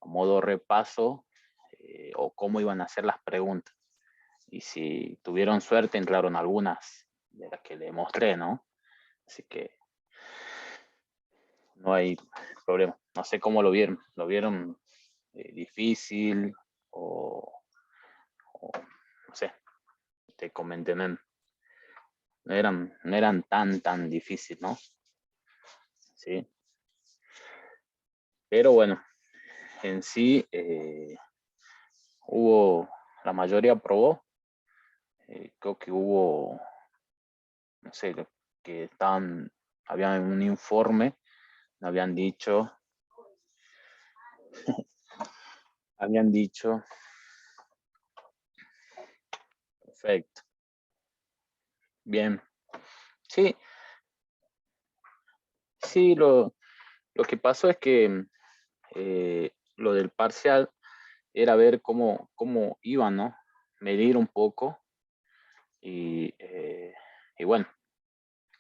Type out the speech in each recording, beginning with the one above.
modo repaso o cómo iban a hacer las preguntas. Y si tuvieron suerte, entraron algunas de las que le mostré, ¿no? Así que no hay problema. No sé cómo lo vieron. ¿Lo vieron difícil o no sé? Te comenté, no eran tan difíciles, ¿no? Sí. Pero bueno, en sí la mayoría aprobó. Creo que hubo, no sé, que había un informe, habían dicho, habían dicho, perfecto, bien. Sí, sí, lo que pasó es que lo del parcial era ver cómo iban, ¿no? Medir un poco y bueno,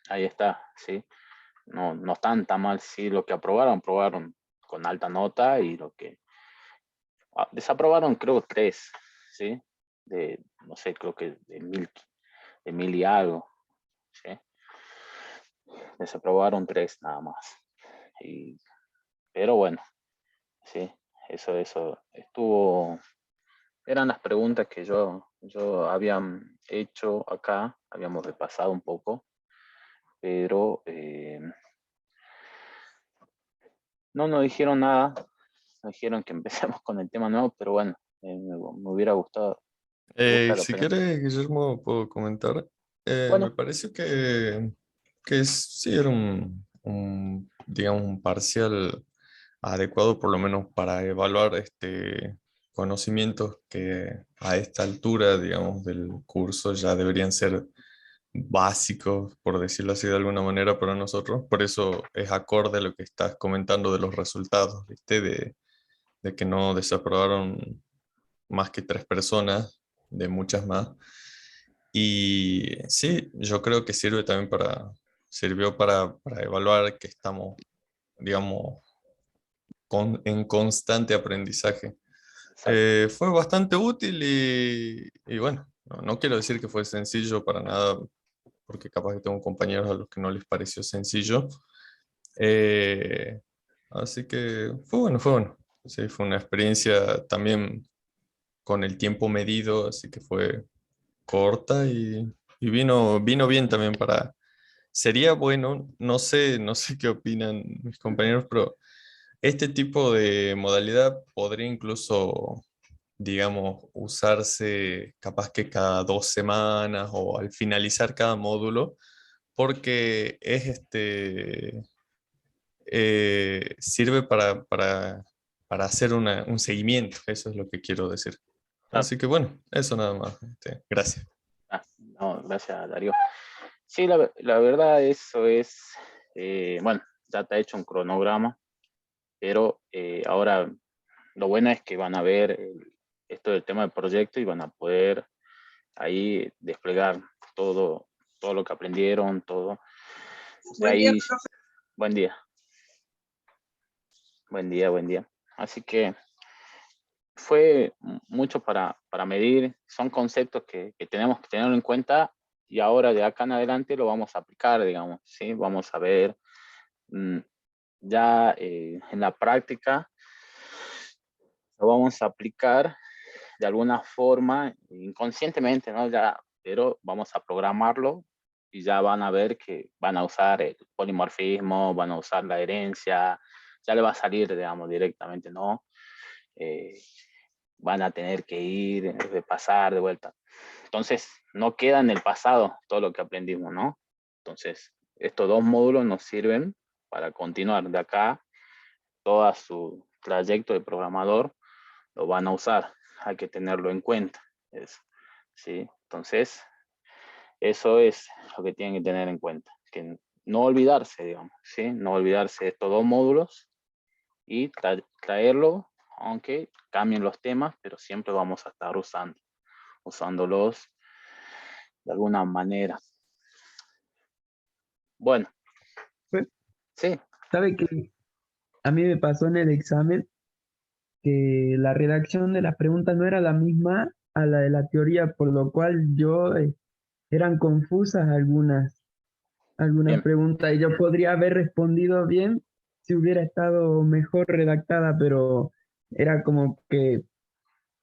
ahí está, ¿sí? No están tan mal, sí, lo que aprobaron con alta nota y lo que desaprobaron creo tres, ¿sí? No sé, creo que de mil y algo, ¿sí? Desaprobaron tres nada más. Pero bueno, sí, eso eran las preguntas que yo había hecho acá, habíamos repasado un poco, pero no nos dijeron nada, nos dijeron que empecemos con el tema nuevo, pero bueno, me hubiera gustado, ¿te gusta la Si opinión? quieres, Guillermo, puedo comentar. Me Bueno, pareció sí era digamos, un parcial adecuado, por lo menos para evaluar conocimientos que a esta altura, digamos, del curso ya deberían ser básicos, por decirlo así de alguna manera, para nosotros. Por eso es acorde a lo que estás comentando de los resultados, ¿viste? De que no desaprobaron más que 3 personas, de muchas más. Y sí, yo creo que sirvió para evaluar que estamos, digamos, en constante aprendizaje. exacto. Fue bastante útil y bueno, no quiero decir que fue sencillo para nada, porque capaz que tengo compañeros a los que no les pareció sencillo. Eh, Así que fue bueno, fue bueno. Sí, fue una experiencia también con el tiempo medido, así que fue corta y vino bien también para... Sería bueno, no sé qué opinan mis compañeros, pero este tipo de modalidad podría incluso, digamos, usarse capaz que cada 2 semanas o al finalizar cada módulo, porque sirve para hacer un seguimiento, eso es lo que quiero decir. Claro. Así que bueno, eso nada más. Gracias. No, gracias, Darío. Sí, la verdad, eso es, bueno, ya te ha hecho un cronograma, pero ahora lo bueno es que van a ver esto del tema del proyecto y van a poder ahí desplegar todo lo que aprendieron, todo. Buen día, Ahí, profe. buen día, buen día, buen día. Así que fue mucho para medir, son conceptos que tenemos que tener en cuenta y ahora de acá en adelante lo vamos a aplicar, digamos, ¿sí? Vamos a ver mm, ya en la práctica, lo vamos a aplicar de alguna forma, inconscientemente, ¿no? Ya, pero vamos a programarlo y ya van a ver que van a usar el polimorfismo, van a usar la herencia, ya le va a salir, digamos, directamente, ¿no? Eh, Van a tener que ir, repasar de vuelta. Entonces, no queda en el pasado todo lo que aprendimos, ¿no? Entonces, estos dos módulos nos sirven para continuar de acá, todo su trayecto de programador lo van a usar, hay que tenerlo en cuenta. ¿Sí? Entonces, eso es lo que tienen que tener en cuenta, que no olvidarse, digamos, ¿sí? No olvidarse de estos dos módulos y traerlo, aunque cambien los temas, pero siempre vamos a estar usándolos de alguna manera. Bueno, Pues, sí, ¿sabe qué? A mí me pasó en el examen que la redacción de las preguntas no era la misma a la de la teoría, por lo cual eran confusas algunas Bien, preguntas y yo podría haber respondido bien si hubiera estado mejor redactada, pero era como que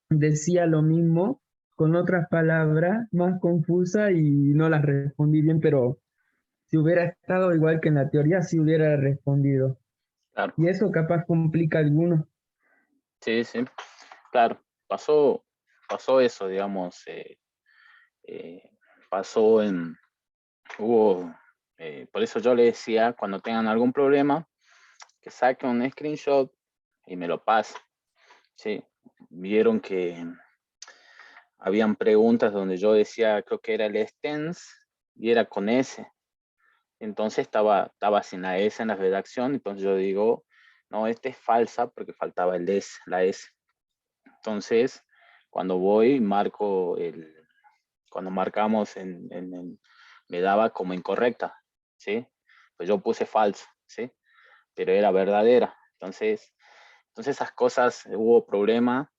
decía lo mismo con otras palabras más confusas y no las respondí bien, pero si hubiera estado igual que en la teoría, sí hubiera respondido. claro. Y eso capaz complica a algunos. Sí, sí, claro. Pasó eso, digamos. Eh, pasó en, hubo, por eso yo le decía, cuando tengan algún problema, que saquen un screenshot y me lo pasen. Sí, vieron que habían preguntas donde yo decía, creo que era el extens y era con S. Entonces estaba sin la S en la redacción, entonces yo digo, no, esta es falsa porque faltaba el S, la S. Entonces, cuando voy, cuando marcamos me daba como incorrecta, ¿sí? Pues yo puse falsa, ¿sí? Pero era verdadera. Entonces esas cosas, hubo problema,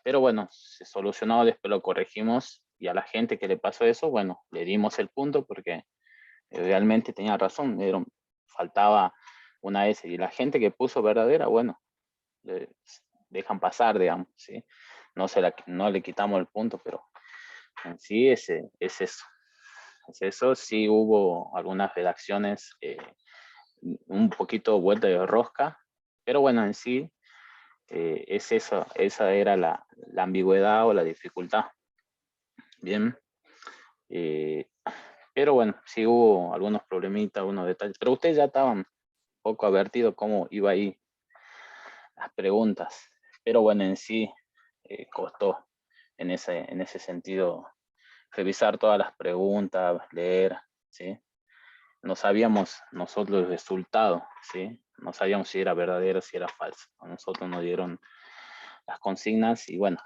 pero bueno, se solucionó, después lo corregimos y a la gente que le pasó eso, bueno, le dimos el punto porque realmente tenía razón, faltaba una S y la gente que puso verdadera, bueno, le dejan pasar, digamos, ¿sí? No le quitamos el punto, pero en sí es eso. Es eso, sí hubo algunas redacciones un poquito vuelta de rosca, pero bueno, en sí es eso, esa era la ambigüedad o la dificultad. Bien, eh, pero bueno, sí hubo algunos problemitas, algunos detalles, pero ustedes ya estaban un poco advertido cómo iba ahí las preguntas, pero bueno, en sí costó en ese sentido revisar todas las preguntas, leer, ¿sí? No sabíamos nosotros el resultado, ¿sí? No sabíamos si era verdadero, si era falso. A nosotros nos dieron las consignas y bueno,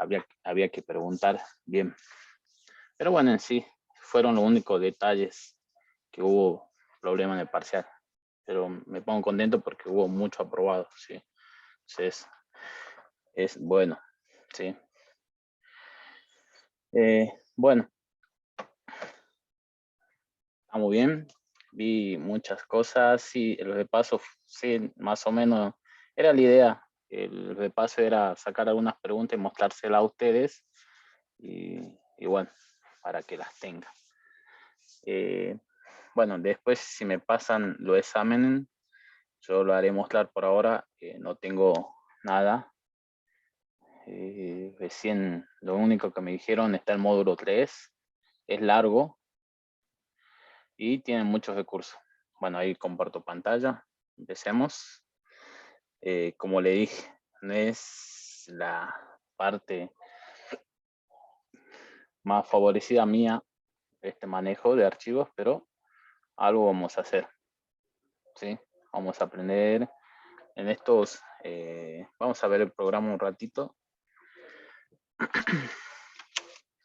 había que preguntar bien. Pero bueno, en sí, fueron los únicos detalles que hubo problema en el parcial. Pero me pongo contento porque hubo mucho aprobado, ¿sí? Entonces, es bueno, ¿sí? Bueno, estamos bien. Vi muchas cosas, sí, el repaso, sí, más o menos, era la idea. El repaso era sacar algunas preguntas y mostrárselas a ustedes y bueno, para que las tengan. Bueno, después si me pasan los exámenes, yo lo haré mostrar por ahora, no tengo nada. Recién lo único que me dijeron está el módulo 3, es largo y tiene muchos recursos. Bueno, ahí comparto pantalla, empecemos. Como le dije, no es la parte más favorecida mía, este manejo de archivos, pero algo vamos a hacer, ¿sí? Vamos a aprender en estos, vamos a ver el programa un ratito.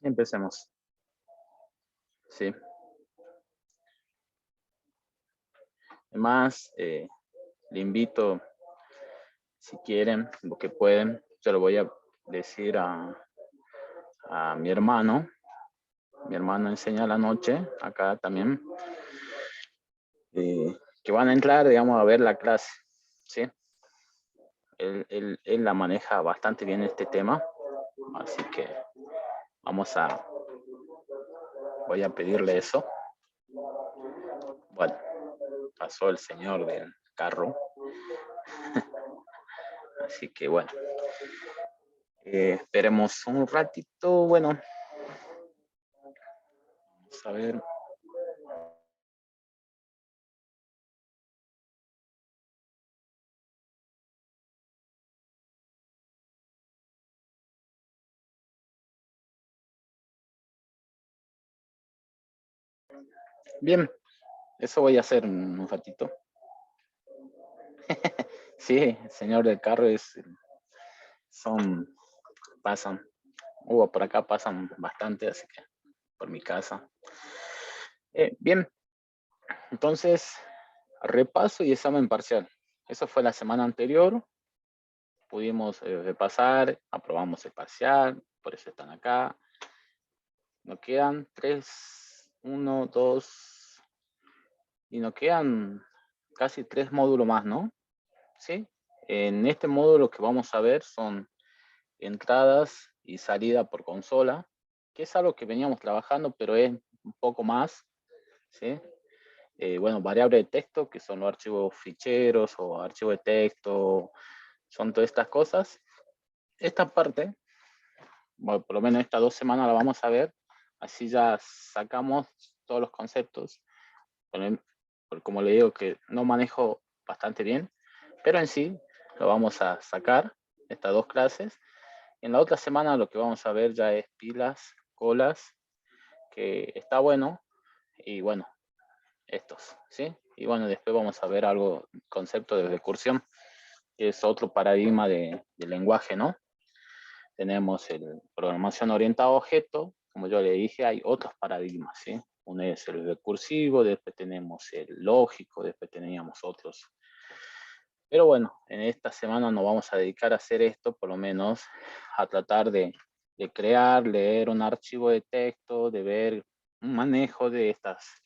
Empecemos, ¿sí? Además, le invito, si quieren, lo que pueden, yo lo voy a decir a mi hermano. Mi hermano enseña a la noche, acá también, que van a entrar, digamos, a ver la clase, ¿sí? Él la maneja bastante bien este tema, así que voy a pedirle eso. Bueno, pasó el señor del carro, así que bueno, esperemos un ratito, bueno, vamos a ver. Bien, eso voy a hacer un ratito. Sí, el señor del carro son, pasan, por acá pasan bastante, así que por mi casa. Bien, entonces, repaso y examen parcial. Eso fue la semana anterior. pudimos repasar, aprobamos el parcial, por eso están acá. Nos quedan 3, 1, 2, y nos quedan casi 3 módulos más, ¿no? ¿Sí? En este módulo que vamos a ver son entradas y salida por consola, que es algo que veníamos trabajando, pero es un poco más, ¿sí? Bueno, variable de texto, que son los archivos ficheros o archivos de texto, son todas estas cosas. Esta parte, bueno, por lo menos estas 2 semanas la vamos a ver, así ya sacamos todos los conceptos, como le digo que no manejo bastante bien, pero en sí lo vamos a sacar, estas 2 clases. En la otra semana lo que vamos a ver ya es pilas, colas, que está bueno, y bueno, estos, ¿sí? Y bueno, después vamos a ver algo, concepto de recursión, que es otro paradigma de lenguaje, ¿no? Tenemos el programación orientada a objeto, como yo le dije, hay otros paradigmas, ¿sí? Uno es el recursivo, después tenemos el lógico, después teníamos otros. Pero bueno, en esta semana nos vamos a dedicar a hacer esto, por lo menos a tratar de crear, leer un archivo de texto, de ver un manejo de estos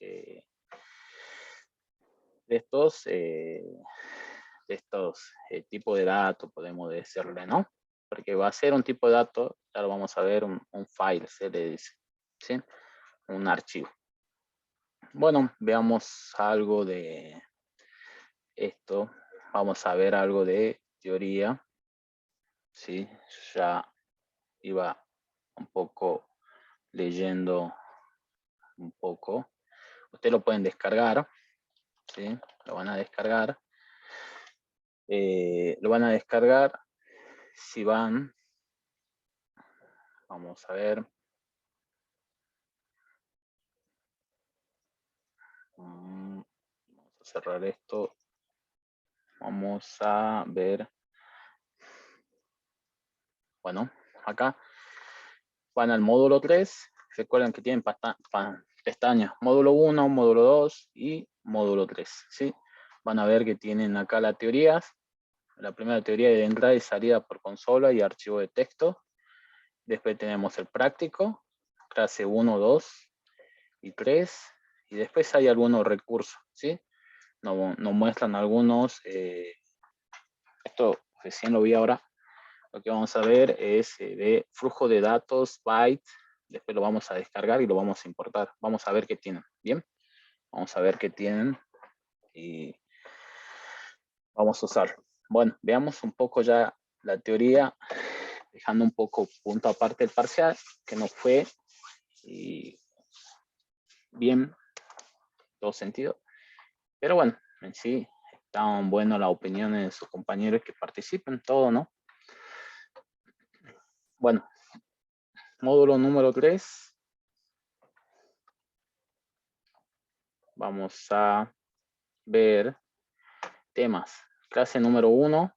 tipos de datos, podemos decirle, ¿no? Porque va a ser un tipo de dato, ya lo vamos a ver, un file, se le dice, ¿sí? Un archivo. Bueno, veamos algo de esto. Vamos a ver algo de teoría, ¿sí? Ya iba un poco leyendo un poco. Ustedes lo pueden descargar, ¿sí? Lo van a descargar. Lo van a descargar si van, vamos a ver. Vamos a cerrar esto. Vamos a ver. Bueno, acá van al módulo 3. Recuerden que tienen pestañas módulo 1, módulo 2 y módulo 3, ¿sí? Van a ver que tienen acá las teorías. La primera teoría de entrada y salida por consola y archivo de texto. Después tenemos el práctico, clase 1, 2 y 3. Y después hay algunos recursos, ¿sí? Nos muestran algunos. Esto recién lo vi ahora. Lo que vamos a ver es de flujo de datos, byte. Después lo vamos a descargar y lo vamos a importar. Vamos a ver qué tienen. Bien. Vamos a ver qué tienen y vamos a usarlo. Bueno, veamos un poco ya la teoría, dejando un poco punto aparte el parcial, que no fue bien, todo sentido. Pero bueno, en sí, estaban buenas las opiniones de sus compañeros que participen, todo, ¿no? Bueno, módulo número 3. Vamos a ver temas. Clase número 1.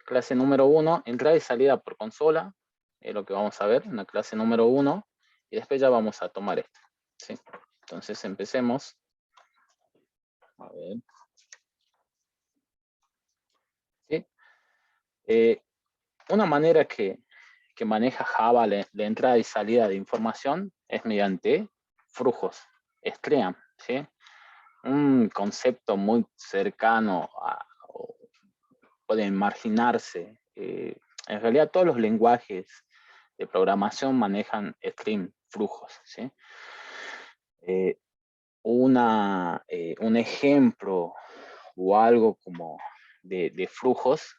Clase número 1, entrada y salida por consola. Es lo que vamos a ver en la clase número 1. Y después ya vamos a tomar esto, ¿sí? Entonces empecemos. A ver. ¿Sí? Una manera que maneja Java la entrada y salida de información es mediante flujos, stream, ¿sí? Un concepto muy cercano o puede imaginarse. En realidad todos los lenguajes de programación manejan stream, flujos, ¿sí? Un ejemplo o algo como de flujos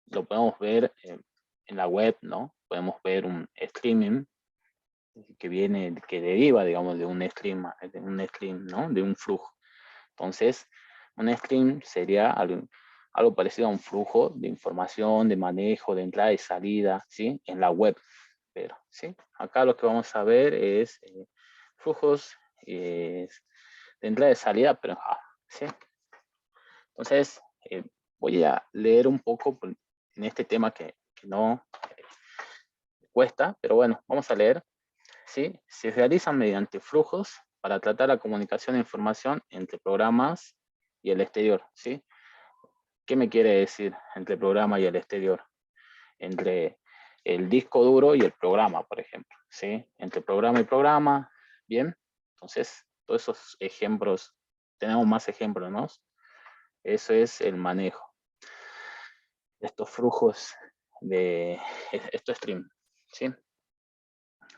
lo podemos ver en la web, ¿no? Podemos ver un streaming que deriva, digamos, de un stream, ¿no? De un flujo. Entonces, un stream sería algo parecido a un flujo de información, de manejo, de entrada y salida, ¿sí? En la web. Pero, ¿sí? Acá lo que vamos a ver es flujos de entrada y salida, pero en Java, ¿sí? Entonces, voy a leer un poco en este tema que no cuesta, pero bueno, vamos a leer. ¿Sí? Se realizan mediante flujos para tratar la comunicación e información entre programas y el exterior, ¿sí? ¿Qué me quiere decir entre el programa y el exterior? Entre el disco duro y el programa, por ejemplo, ¿sí? Entre programa y programa, ¿bien? Entonces, todos esos ejemplos, tenemos más ejemplos, ¿no? Eso es el manejo. Estos flujos de estos stream, ¿sí?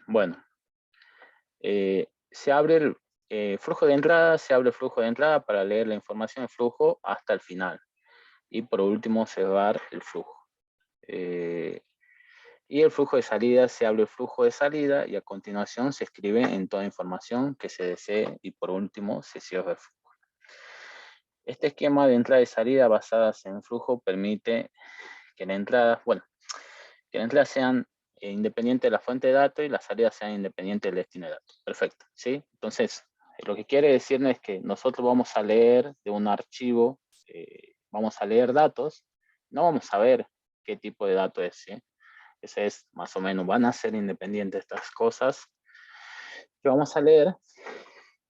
Bueno, se abre el flujo de entrada, se abre el flujo de entrada para leer la información del flujo hasta el final. Y por último, cerrar el flujo. Y el flujo de salida, se abre el flujo de salida y a continuación se escribe en toda información que se desee y por último se cierra el flujo. Este esquema de entrada y salida basadas en flujo permite que la entrada, que las entradas sean independientes de la fuente de datos y las salidas sean independientes del destino de datos. Perfecto, ¿sí? Entonces, lo que quiere decirnos es que nosotros vamos a leer de un archivo, vamos a leer datos, no vamos a ver qué tipo de dato es, ¿sí? Ese es más o menos, van a ser independientes estas cosas que vamos a leer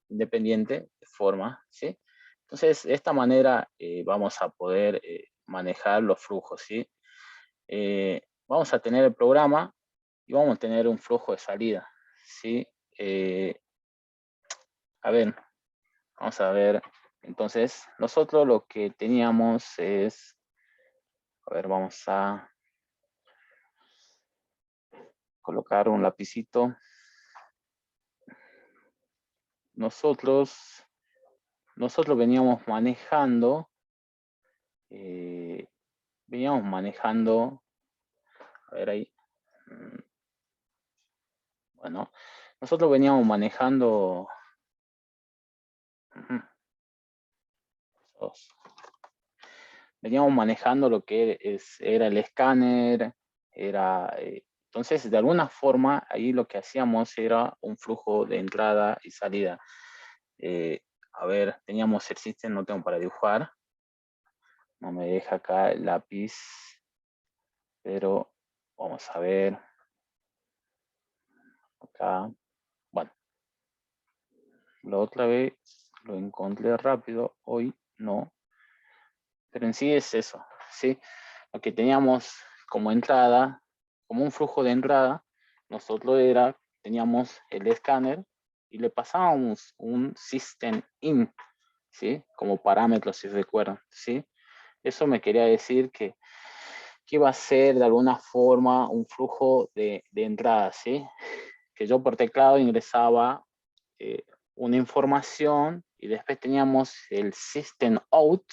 independiente de forma, ¿sí? Entonces, de esta manera vamos a poder manejar los flujos, ¿sí? Vamos a tener el programa y vamos a tener un flujo de salida, ¿sí? A ver, vamos a ver. Entonces, nosotros lo que teníamos es, a ver, vamos a colocar un lapicito. Nosotros veníamos manejando, a ver ahí, bueno, nosotros veníamos manejando, lo que era el escáner, entonces de alguna forma ahí lo que hacíamos era un flujo de entrada y salida. A ver, teníamos el system, no tengo para dibujar, no me deja acá el lápiz, pero vamos a ver acá. Bueno, la otra vez lo encontré rápido, hoy no, pero en sí es eso, ¿sí? Lo que teníamos como entrada, como un flujo de entrada, nosotros teníamos el escáner y le pasábamos un system in, ¿sí? Como parámetro, si recuerdan, ¿sí? Eso me quería decir que iba a ser de alguna forma un flujo de entrada, ¿sí? Que yo por teclado ingresaba una información y después teníamos el system out,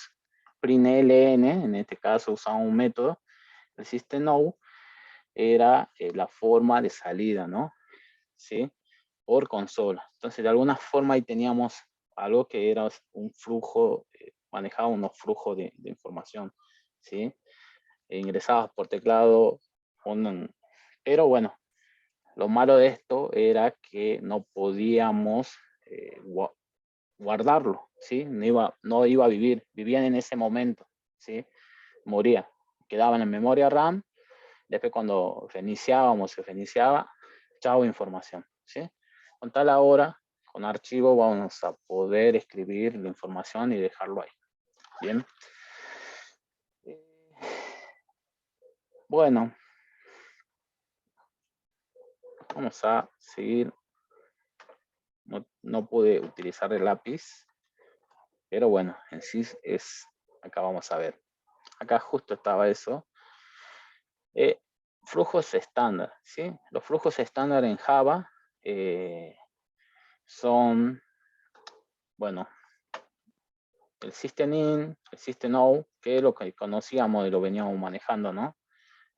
println, en este caso usaba un método, el system out era la forma de salida, ¿no? ¿Sí? Por consola. Entonces, de alguna forma ahí teníamos algo que era un flujo, manejaba unos flujos de información, ¿sí? Ingresabas por teclado, pero bueno, lo malo de esto era que no podíamos guardarlo, ¿sí? No iba a vivir, vivían en ese momento, ¿sí? Moría, quedaban en memoria RAM, después cuando se reiniciaba, chao información, ¿sí? Con tal ahora, con archivo vamos a poder escribir la información y dejarlo ahí, ¿bien? Bueno, vamos a seguir. No pude utilizar el lápiz, pero bueno, en sí acá vamos a ver. Acá justo estaba eso. Flujos estándar, ¿sí? Los flujos estándar en Java son, bueno, el system in, el system out, que es lo que conocíamos y lo veníamos manejando, ¿no?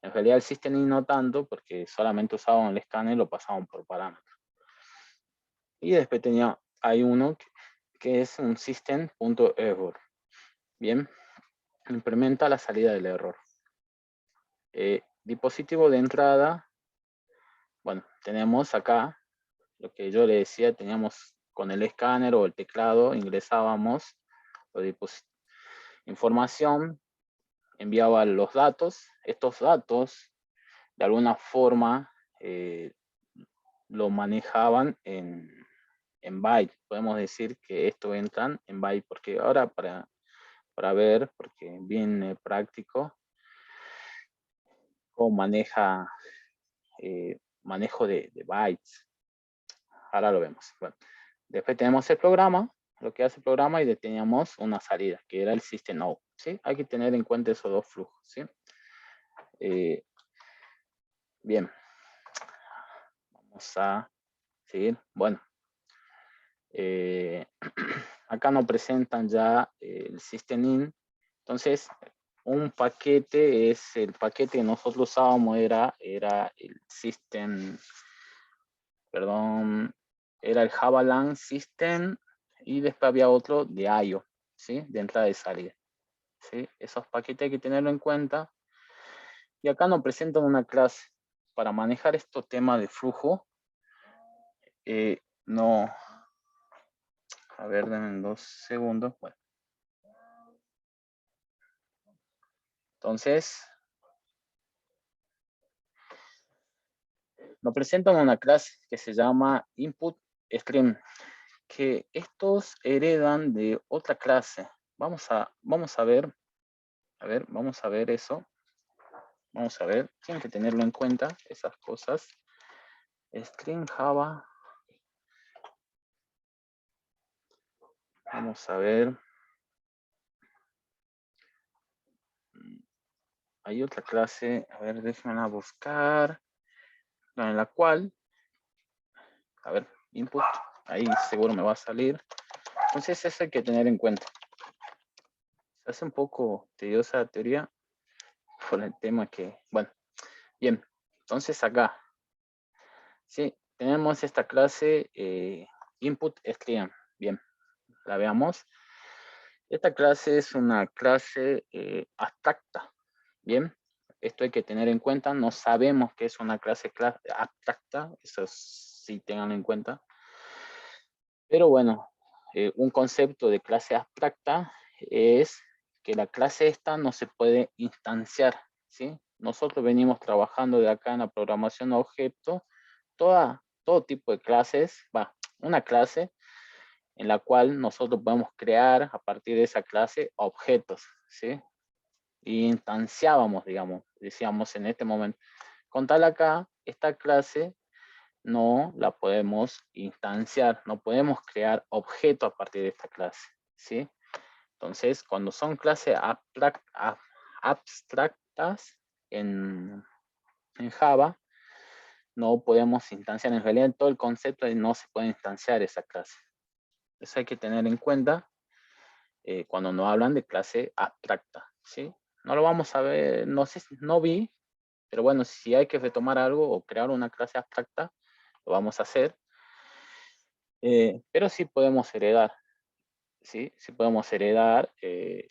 En realidad el system in no tanto, porque solamente usaban el escáner y lo pasaban por parámetros. Y después hay uno que es un system.error. Bien, implementa la salida del error. Dispositivo de entrada, bueno, tenemos acá lo que yo le decía, teníamos con el escáner o el teclado, ingresábamos información, enviaba los datos, estos datos de alguna forma lo manejaban en byte. Podemos decir que esto entran en byte, porque ahora para para ver, porque bien práctico, cómo maneja manejo de bytes. Ahora lo vemos. Bueno, después tenemos el programa, lo que hace el programa, y teníamos una salida, que era el system out, ¿sí? Hay que tener en cuenta esos dos flujos, ¿sí? Bien. Vamos a seguir. Bueno. Acá nos presentan ya el system in. Entonces, un paquete es el paquete que nosotros usábamos, era el system, perdón, era el Java system, y después había otro de I/O, ¿sí? De entrada y salida, ¿sí? Esos paquetes hay que tenerlo en cuenta. Y acá nos presentan una clase para manejar estos temas de flujo. No, a ver, denme 2 segundos. Bueno. Entonces, nos presentan una clase que se llama input stream, que estos heredan de otra clase. Vamos a ver, vamos a ver eso. Vamos a ver, tienen que tenerlo en cuenta, esas cosas. String Java. Vamos a ver. Hay otra clase, a ver, déjenme buscar, en la cual, a ver, input, ahí seguro me va a salir. Entonces eso hay que tener en cuenta. Se hace un poco tediosa la teoría por el tema que, bueno, bien, entonces acá, sí, tenemos esta clase input stream, bien, la veamos. Esta clase es una clase abstracta, bien, esto hay que tener en cuenta, no sabemos que es una clase abstracta, eso sí tengan en cuenta, pero bueno, un concepto de clase abstracta es que la clase esta no se puede instanciar, ¿sí? Nosotros venimos trabajando de acá en la programación a objeto, todo tipo de clases, una clase en la cual nosotros podemos crear a partir de esa clase objetos, ¿sí? Y instanciábamos, digamos, decíamos en este momento, con tal acá, esta clase no la podemos instanciar, no podemos crear objetos a partir de esta clase, ¿sí? Entonces, cuando son clases abstractas en Java, no podemos instanciar, en realidad todo el concepto es no se puede instanciar esa clase. Eso hay que tener en cuenta cuando nos hablan de clase abstracta, ¿sí? No lo vamos a ver, no sé, no vi, pero bueno, si hay que retomar algo o crear una clase abstracta, lo vamos a hacer. Pero sí podemos heredar, ¿sí? Sí podemos heredar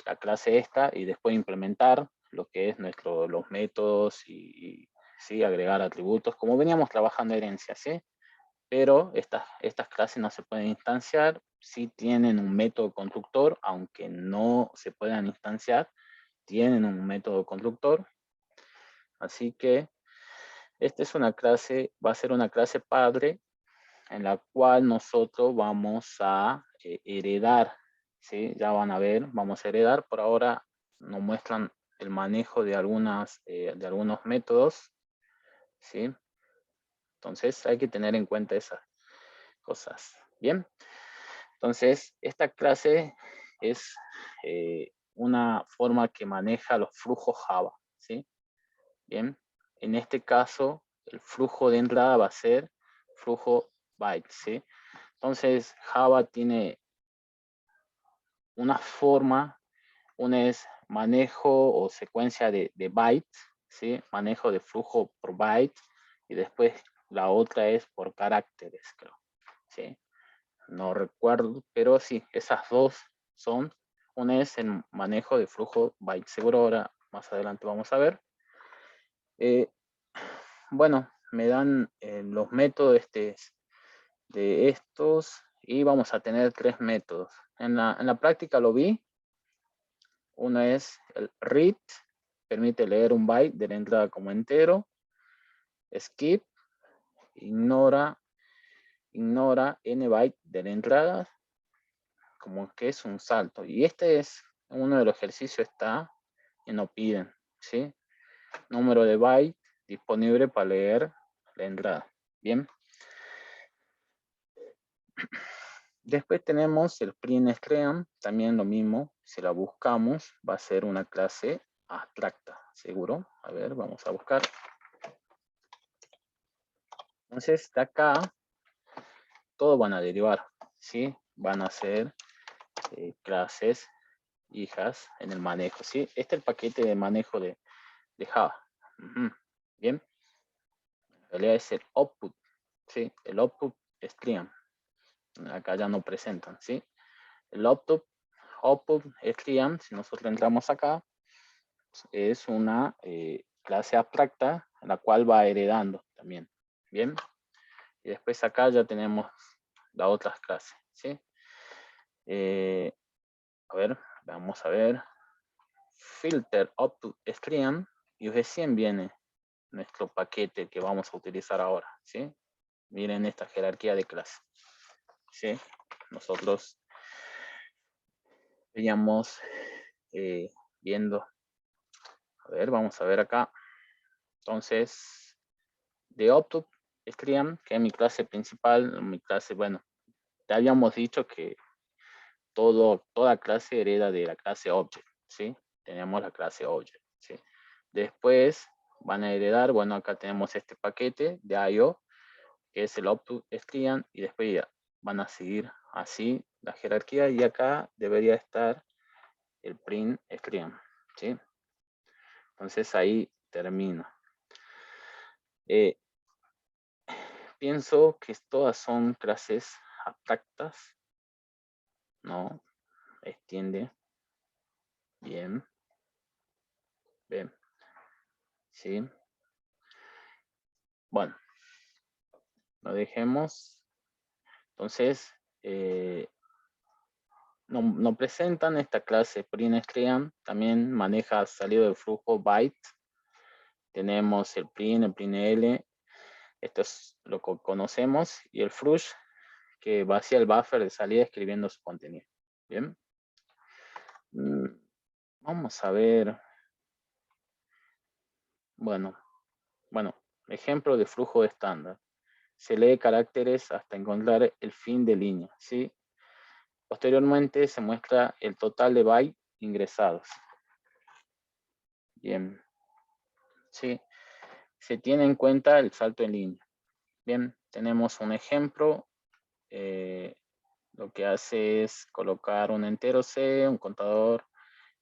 la clase esta y después implementar lo que es los métodos y ¿sí? Agregar atributos, como veníamos trabajando herencia, ¿sí? Pero estas clases no se pueden instanciar, sí tienen un método constructor, aunque no se puedan instanciar, tienen un método constructor. Así que esta es una clase, va a ser una clase padre en la cual nosotros vamos a heredar, ¿sí? Ya van a ver, vamos a heredar. Por ahora nos muestran el manejo de algunos métodos, ¿sí? Entonces hay que tener en cuenta esas cosas. Bien, entonces esta clase es una forma que maneja los flujos Java, ¿sí? Bien, en este caso el flujo de entrada va a ser flujo bytes, ¿sí? Entonces Java tiene una forma, una es manejo o secuencia de bytes, ¿sí? Manejo de flujo por byte, y después la otra es por caracteres, creo, ¿sí? No recuerdo, pero sí, esas dos son, una es el manejo de flujo byte, seguro ahora más adelante vamos a ver. Bueno, me dan los métodos de estos y vamos a tener 3 métodos. En la práctica lo vi. Uno es el read, permite leer un byte de la entrada como entero. Skip, ignora n byte de la entrada como que es un salto. Y este es uno de los ejercicios está y nos piden, ¿sí? Número de bytes disponible para leer la entrada. Bien. Después tenemos el print stream, también lo mismo, si la buscamos, va a ser una clase abstracta, ¿seguro? A ver, vamos a buscar. Entonces, de acá, todos van a derivar, ¿sí? Van a ser clases hijas en el manejo, ¿sí? Este es el paquete de manejo de Java. Bien. En realidad es el output, ¿sí? El output stream. Acá ya no presentan, ¿sí? El output stream, si nosotros entramos acá, es una clase abstracta, la cual va heredando también, ¿bien? Y después acá ya tenemos las otras clases, ¿sí? A ver, vamos a ver. Filter output stream, y recién viene nuestro paquete que vamos a utilizar ahora, ¿sí? Miren esta jerarquía de clase, ¿sí? Nosotros veníamos viendo. A ver, vamos a ver acá. Entonces, de output stream, que es mi clase principal, mi clase, bueno, ya habíamos dicho que toda clase hereda de la clase object, ¿sí? Tenemos la clase object, ¿sí? Después van a heredar, bueno, acá tenemos este paquete de I/O, que es el output stream, y después ya van a seguir así la jerarquía, y acá debería estar el print stream, ¿sí? Entonces ahí termina. Pienso que todas son clases abstractas, ¿no? Extiende. Bien. Bien. Sí. Bueno. Lo dejemos. Entonces, no presentan esta clase print_stream. También maneja salido de flujo byte. Tenemos el print_l. Esto es lo que conocemos. Y el flush, que vacía el buffer de salida escribiendo su contenido. Bien. Vamos a ver. Bueno, ejemplo de flujo estándar. Se lee caracteres hasta encontrar el fin de línea, ¿sí? Posteriormente se muestra el total de bytes ingresados. Bien. ¿Sí? Se tiene en cuenta el salto en línea. Bien, tenemos un ejemplo. Lo que hace es colocar un entero C, un contador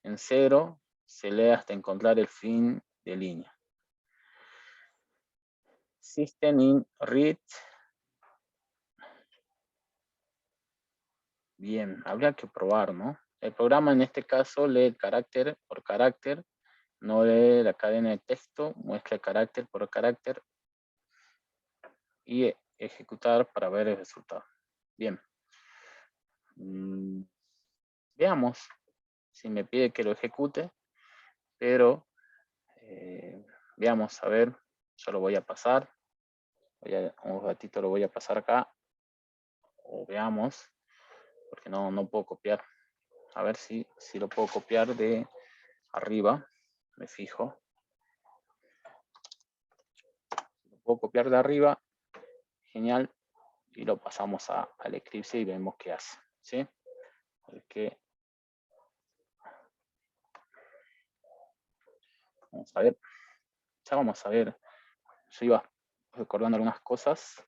en 0, se lee hasta encontrar el fin de línea. System in read. Bien, habría que probar, ¿no? El programa en este caso lee el carácter por carácter, no lee la cadena de texto, muestra el carácter por carácter y ejecutar para ver el resultado. Bien. Veamos si me pide que lo ejecute, pero veamos, a ver, yo lo voy a pasar. Un ratito lo voy a pasar acá. O veamos, porque no puedo copiar. A ver si lo puedo copiar de arriba. Me fijo. Lo puedo copiar de arriba. Genial. Y lo pasamos al Eclipse y vemos qué hace. ¿Sí? Porque vamos a ver. Ya vamos a ver. Yo iba recordando algunas cosas,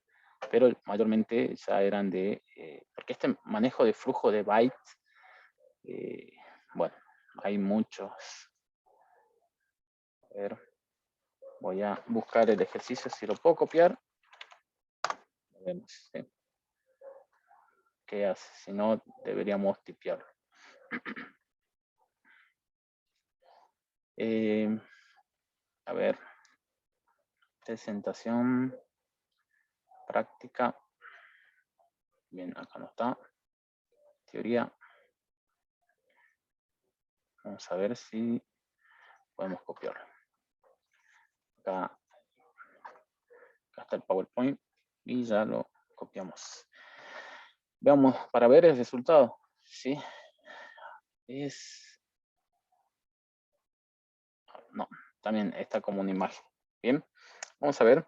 pero mayormente ya eran de... porque este manejo de flujo de bytes, bueno, hay muchos. A ver, voy a buscar el ejercicio, si lo puedo copiar. Lo vemos, ¿sí? ¿Qué hace? Si no, deberíamos tipearlo. A ver, presentación, práctica. Bien, acá no está. Teoría. Vamos a ver si podemos copiarlo. Acá está el PowerPoint y ya lo copiamos. Veamos, para ver el resultado, ¿sí? Es también está como una imagen. Bien, vamos a ver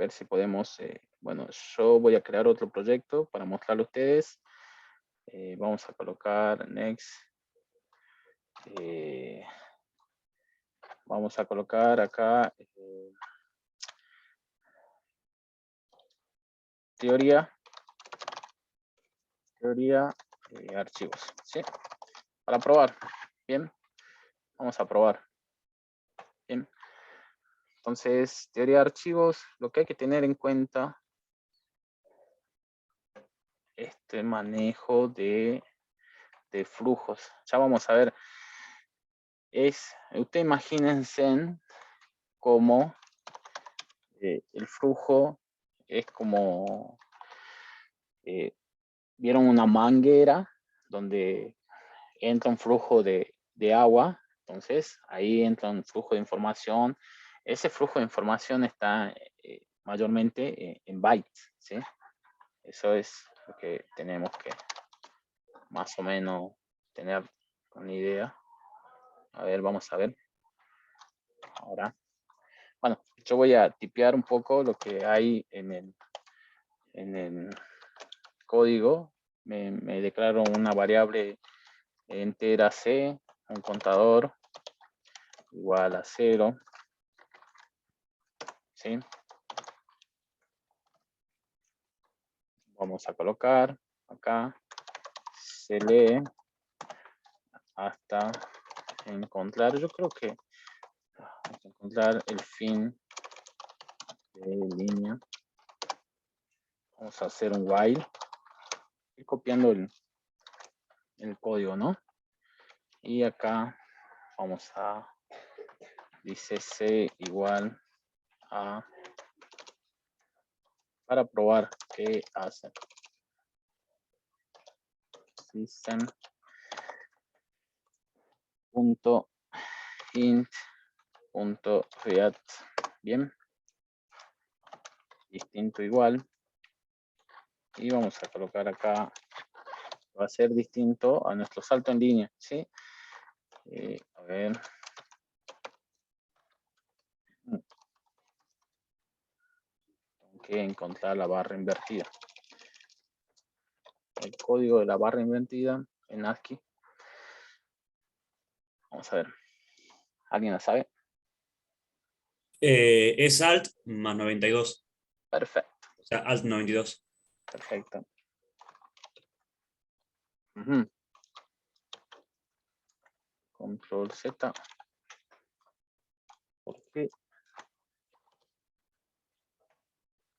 si podemos, bueno, yo voy a crear otro proyecto para mostrarlo a ustedes. Vamos a colocar next. Vamos a colocar acá teoría archivos, ¿sí? Para probar. Bien, vamos a probar. Bien. Entonces, teoría de archivos, lo que hay que tener en cuenta, este manejo de flujos. Ya vamos a ver. Usted imagínense como el flujo es como, vieron una manguera donde entra un flujo de agua, entonces ahí entra un flujo de información. Ese flujo de información está mayormente en bytes, ¿sí? Eso es lo que tenemos que más o menos tener una idea. A ver, vamos a ver. Ahora, bueno, yo voy a tipear un poco lo que hay en el código. Me declaro una variable entera C, un contador igual a 0, ¿sí? Vamos a colocar acá, se lee hasta encontrar, yo creo que hasta encontrar el fin de línea. Vamos a hacer un while, ir copiando el código, ¿no? Y acá vamos a, dice C igual a, para probar qué hace. System.int.react. Bien. Distinto igual. Y vamos a colocar acá, va a ser distinto a nuestro salto en línea, ¿sí? A ver. Tengo que encontrar la barra invertida. El código de la barra invertida en ASCII. Vamos a ver. ¿Alguien la sabe? Es alt más 92. Perfecto. O sea, alt 92. Perfecto. Control Z. ¿Por qué?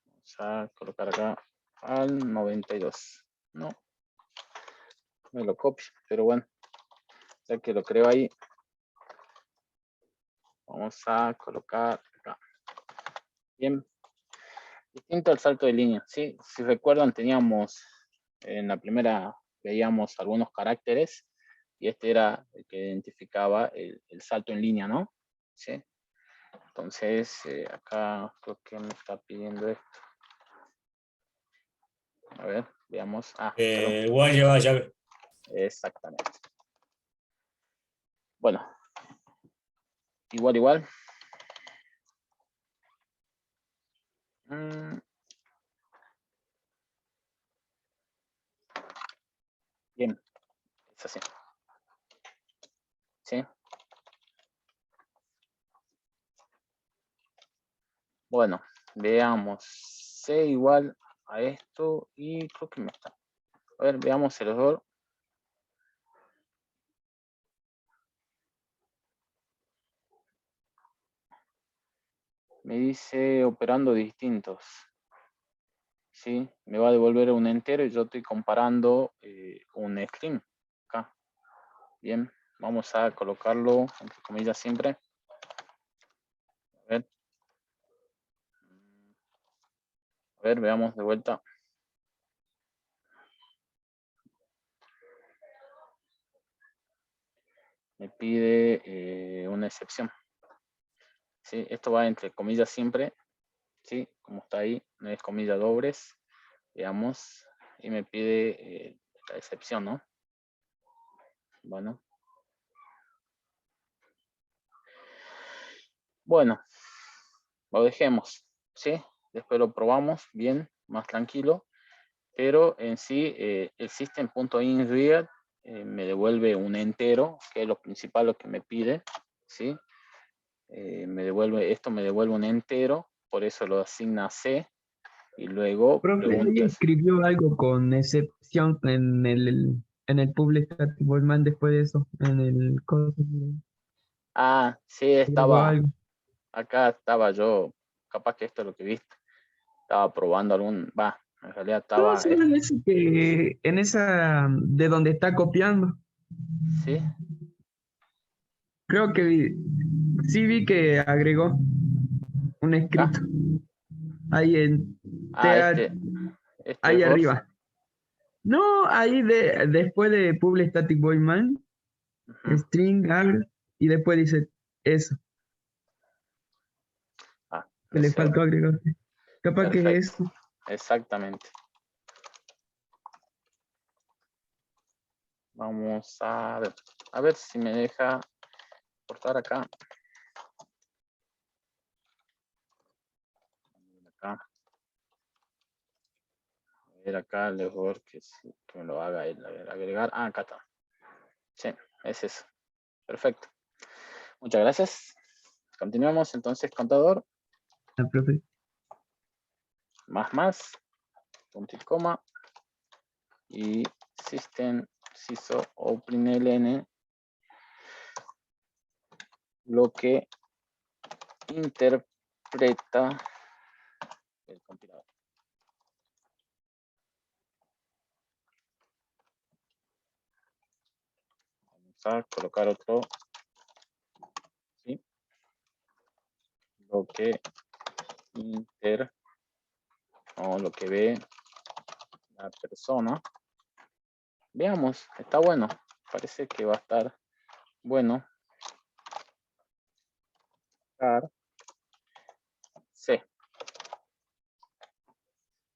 Vamos a colocar acá al 92. No. Me lo copio, pero bueno. Ya que lo creo ahí. Vamos a colocar acá. Bien. Distinto al salto de línea, ¿sí? Si recuerdan, teníamos en la primera, veíamos algunos caracteres y este era el que identificaba el salto en línea, ¿no? ¿Sí? Entonces, acá creo que me está pidiendo esto. A ver, veamos. Igual lleva llave. Exactamente. Bueno, igual. Bien, es así. ¿Sí? Bueno, veamos. C igual a esto y creo que me está. A ver, veamos el error. Me dice operando distintos. ¿Sí? Me va a devolver un entero y yo estoy comparando un string acá. Bien, vamos a colocarlo entre comillas siempre. A ver, veamos de vuelta. Me pide una excepción. ¿Sí? Esto va entre comillas siempre. ¿Sí? Como está ahí, no es comillas dobles. Veamos. Y me pide la excepción, ¿no? Bueno. Bueno, lo dejemos, ¿sí? Después lo probamos bien, más tranquilo. Pero en sí, el system.in.read me devuelve un entero, que es lo principal, lo que me pide, ¿sí? Esto me devuelve un entero, por eso lo asigna a C, y luego Profe, ahí preguntas. escribió algo con excepción en el public static void main después de eso, en el código. Ah, sí, Agregó algo. acá estaba yo, capaz que esto es lo que viste, estaba probando en realidad No, estaba, solo en ese que, en esa de donde está copiando. sí, Creo que sí vi que agregó un acá, escrito ahí en ah, TA, este ahí error, arriba. No, ahí después de public static void main, ujú, string add, y después dice eso, que le ese faltó error, agregar. Capaz que perfecto, es exactamente. Vamos a ver si me deja cortar acá. Acá. A ver acá el error que me lo haga él. A ver, agregar. Ah, acá está. Sí, es eso. Perfecto. Muchas gracias. Continuamos entonces, contador. la profe. Más, punto y coma. Y system, siso, openln, lo que interpreta el compilador. Vamos a colocar otro, ¿sí? Lo que lo que ve la persona. Veamos, está bueno. Parece que va a estar bueno. C.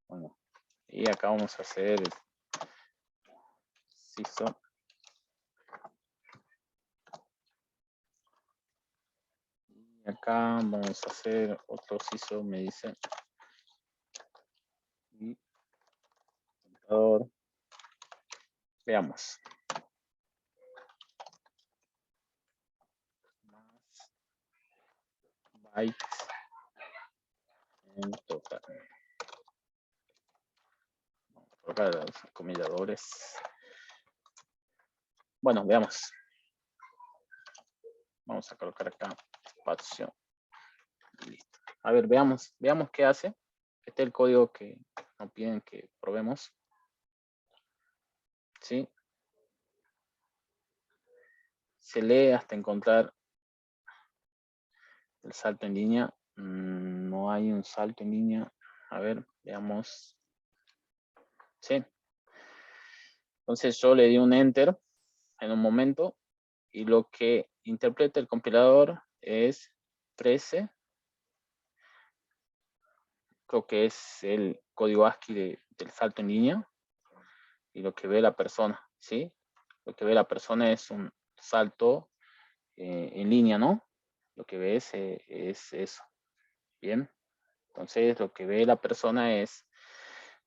Bueno, y acá vamos a hacer el siso. Y acá vamos a hacer otro siso, me dice. Y contador. Veamos. Más bytes en total. Vamos a colocar los comilladores. Bueno, veamos. Vamos a colocar acá espacio. Listo. A ver, veamos qué hace. Este es el código que nos piden que probemos. ¿Sí? Se lee hasta encontrar el salto en línea. No hay un salto en línea. A ver, veamos. Sí. Entonces yo le di un enter en un momento y lo que interpreta el compilador es 13. Creo que es el código ASCII del salto en línea y lo que ve la persona, ¿sí? Lo que ve la persona es un salto en línea, ¿no? Lo que ve es eso. Bien. Entonces lo que ve la persona es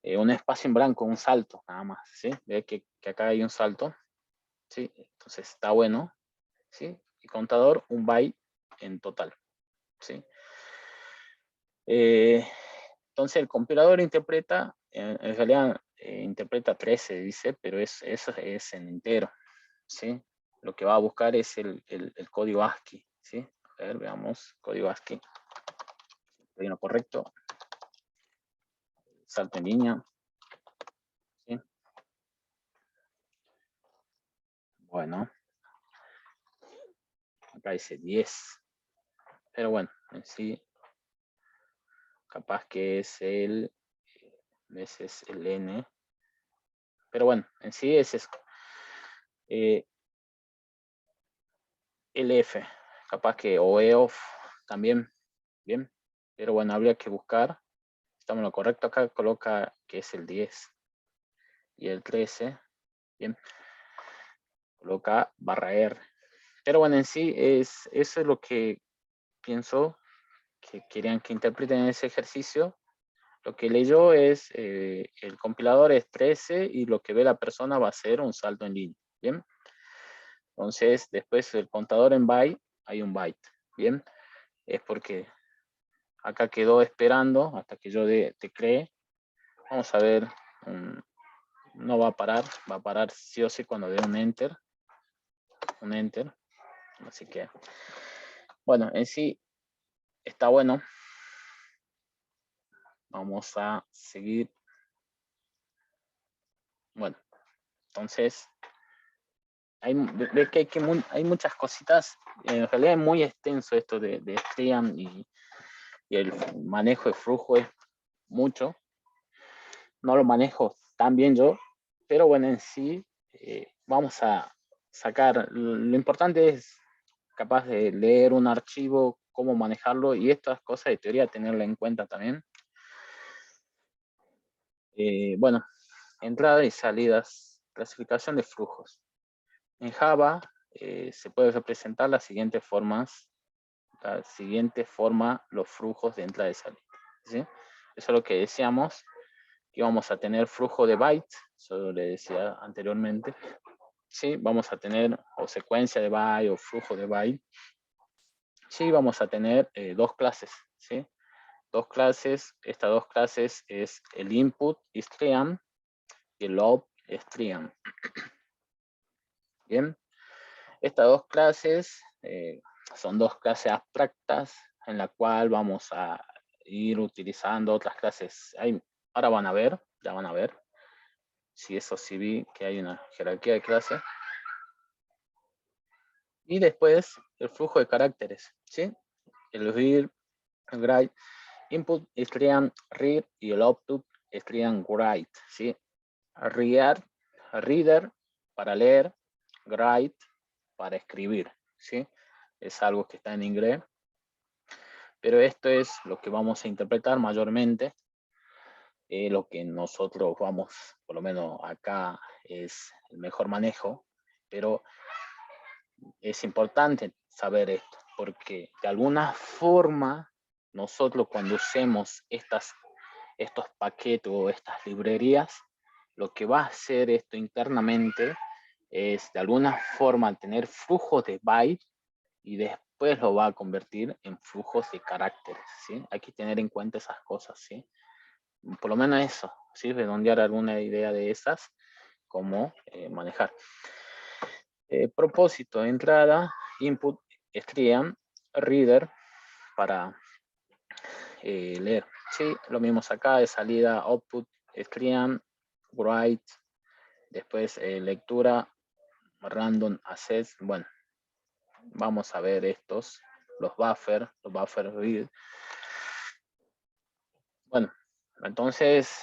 un espacio en blanco, un salto, nada más, ¿sí? Ve que acá hay un salto, ¿sí? Entonces está bueno, ¿sí? Y contador, un byte en total, ¿sí? Entonces el compilador interpreta, en realidad interpreta 13, dice, pero eso es en entero, ¿sí? Lo que va a buscar es el código ASCII, ¿sí? A ver, veamos, código ASCII. ¿Estoy en lo correcto? Salto en línea, ¿sí? Bueno, acá dice 10, pero bueno, en sí, capaz que es ese es el N, pero bueno, en sí es eso. LF, capaz que o EOF también, bien, pero bueno, habría que buscar, estamos en lo correcto, acá coloca que es el 10 y el 13, bien, coloca /R, pero bueno, en sí eso es lo que pienso que querían que interpreten ese ejercicio. Lo que leyó es, el compilador es 13 y lo que ve la persona va a ser un salto en línea, ¿bien? Entonces, después el contador en byte, hay un byte, ¿bien? Es porque acá quedó esperando hasta que yo teclee. Vamos a ver, no va a parar sí o sí cuando dé un enter. Así que, bueno, en sí está bueno. Vamos a seguir. Bueno, entonces, ve que hay muchas cositas. En realidad es muy extenso esto de Stream y el manejo de flujo es mucho. No lo manejo tan bien yo, pero bueno, en sí vamos a sacar. Lo importante es capaz de leer un archivo, cómo manejarlo y estas cosas de teoría tenerla en cuenta también. Bueno, entrada y salidas, clasificación de flujos. En Java se puede representar las siguientes formas, los flujos de entrada y salida, ¿sí? Eso es lo que decíamos, que vamos a tener flujo de bytes, eso le decía anteriormente, ¿sí? Vamos a tener o secuencia de byte o flujo de byte. Sí, vamos a tener dos clases, ¿sí? Dos clases, estas dos clases es el input stream y el out stream. Bien, estas dos clases son dos clases abstractas en la cual vamos a ir utilizando otras clases. Ahora ya van a ver. Si eso sí vi que hay una jerarquía de clases. Y después el flujo de caracteres, ¿sí? El read, el write, input stream read y el output stream write, ¿sí? Reader para leer, write para escribir, ¿sí? Es algo que está en inglés, pero esto es lo que vamos a interpretar mayormente, lo que nosotros vamos, por lo menos acá es el mejor manejo, pero es importante saber esto, porque de alguna forma nosotros cuando usemos estos paquetes o estas librerías, lo que va a hacer esto internamente es de alguna forma tener flujos de bytes y después lo va a convertir en flujos de caracteres, ¿sí? Hay que tener en cuenta esas cosas, ¿sí? Por lo menos eso, ¿sí? Redondear alguna idea de esas, cómo manejar. Propósito, entrada, input, stream, reader para leer, ¿sí? Lo mismo acá, de salida, output, stream, write, después lectura, random access. Bueno, vamos a ver estos, los buffer read. Bueno, entonces